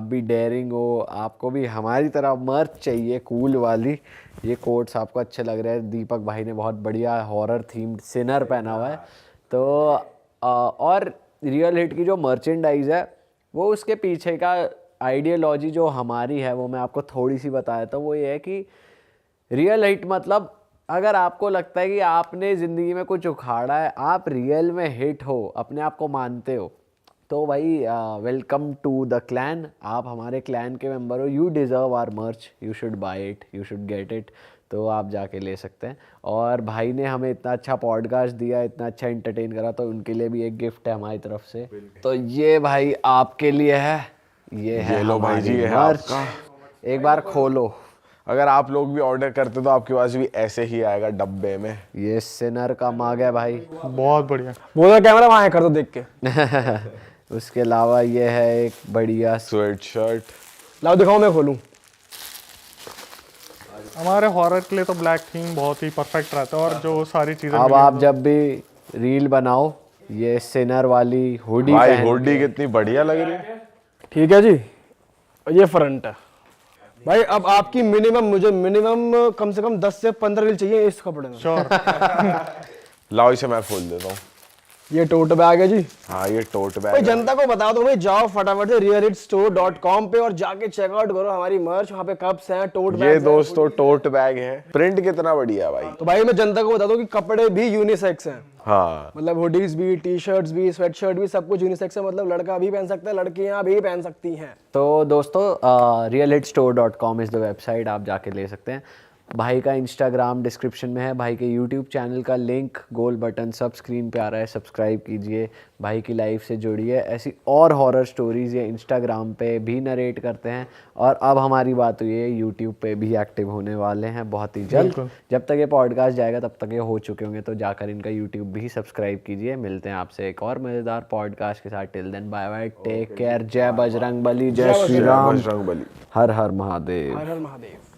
भी डेयरिंग हो, आपको भी हमारी तरह मर्च चाहिए कूल वाली, ये कोट्स आपको अच्छे लग रहे हैं, दीपक भाई ने बहुत बढ़िया हॉरर थीम्ड सिनर पहना हुआ है, तो और रियल हिट की जो मर्चेंडाइज है वो उसके पीछे का आइडियोलॉजी जो हमारी है वो मैं आपको थोड़ी सी बताया था। वो ये है कि रियल हिट मतलब अगर आपको लगता है कि आपने ज़िंदगी में कुछ उखाड़ा है, आप रियल में हिट हो, अपने आप को मानते हो, तो भाई वेलकम टू द क्लैन। आप हमारे क्लैन के मेंबर हो, यू डिज़र्व आवर मर्च, you should buy it, you should get it. तो आप जाके ले सकते हैं। और भाई ने हमें इतना अच्छा पॉडकास्ट दिया, इतना अच्छा एंटरटेन करा, तो उनके लिए भी एक गिफ्ट है हमारी तरफ से। तो ये भाई आपके लिए है, ये है लो भाई जी, हमारी ये है मर्च। आपका। एक बार खोलो। अगर आप लोग भी ऑर्डर करते तो आपके पास भी ऐसे ही आएगा डब्बे में। ये सिनर का मग है भाई। बहुत बढ़िया। वो तो कैमरा वहाँ है, कर दो देख के। उसके अलावा ये है एक बढ़िया स्वेट शर्ट। लाओ दिखाओ, मैं खोलूँ। हमारे हॉरर के लिए तो ब्लैक थीम बहुत ही परफेक्ट रहता है, और जो सारी चीज़ें अब आप जब भी रील बनाओ, ये सिनर वाली हुडी भाई पहन हुडी कितनी बढ़िया लग रही है। ठीक है जी, और ये फ्रंट है भाई। अब आपकी मुझे मिनिमम कम से कम 10 से 15 रील चाहिए इस कपड़े में। श्योर। लाओ इसे मैं खोल देता हूँ। ये टोट बैग है जी। हाँ ये टोट भाई बैग। जनता को बता दो भाई, जाओ फटाफट से realitstore.com पे और जाके चेकआउट करो हमारी मर्च। वहाँ पे कप्स हैं, टोट बैग। ये दोस्तों टोट बैग है, प्रिंट कितना बढ़िया है भाई। तो भाई मैं जनता को बता दूं कि कपड़े भी यूनिसेक्स हैं। हाँ मतलब हुडीज भी, टी शर्ट्स भी, स्वेट शर्ट भी, सब कुछ यूनिसेक्स है। मतलब लड़का भी पहन सकता है, लड़कियां भी पहन सकती हैं। तो दोस्तों realitstore.com इज़ द वेबसाइट, आप जाके ले सकते हैं। भाई का इंस्टाग्राम डिस्क्रिप्शन में है, भाई के यूट्यूब चैनल का लिंक, गोल बटन सब स्क्रीन पे आ रहा है, सब्सक्राइब कीजिए, भाई की लाइफ से जुड़िए। ऐसी और हॉरर स्टोरीज़ ये इंस्टाग्राम पे भी नरेट करते हैं, और अब हमारी बात हुई है यूट्यूब पे भी एक्टिव होने वाले हैं बहुत ही जल्द। जब तक ये पॉडकास्ट जाएगा तब तक ये हो चुके होंगे, तो जाकर इनका यूट्यूब भी सब्सक्राइब कीजिए। मिलते हैं आपसे एक और मज़ेदार पॉडकास्ट के साथ। Till then bye bye, take care. जय बजरंग बली, जय श्री राम, बजरंग बली। हर हर महादेव। हर हर महादेव।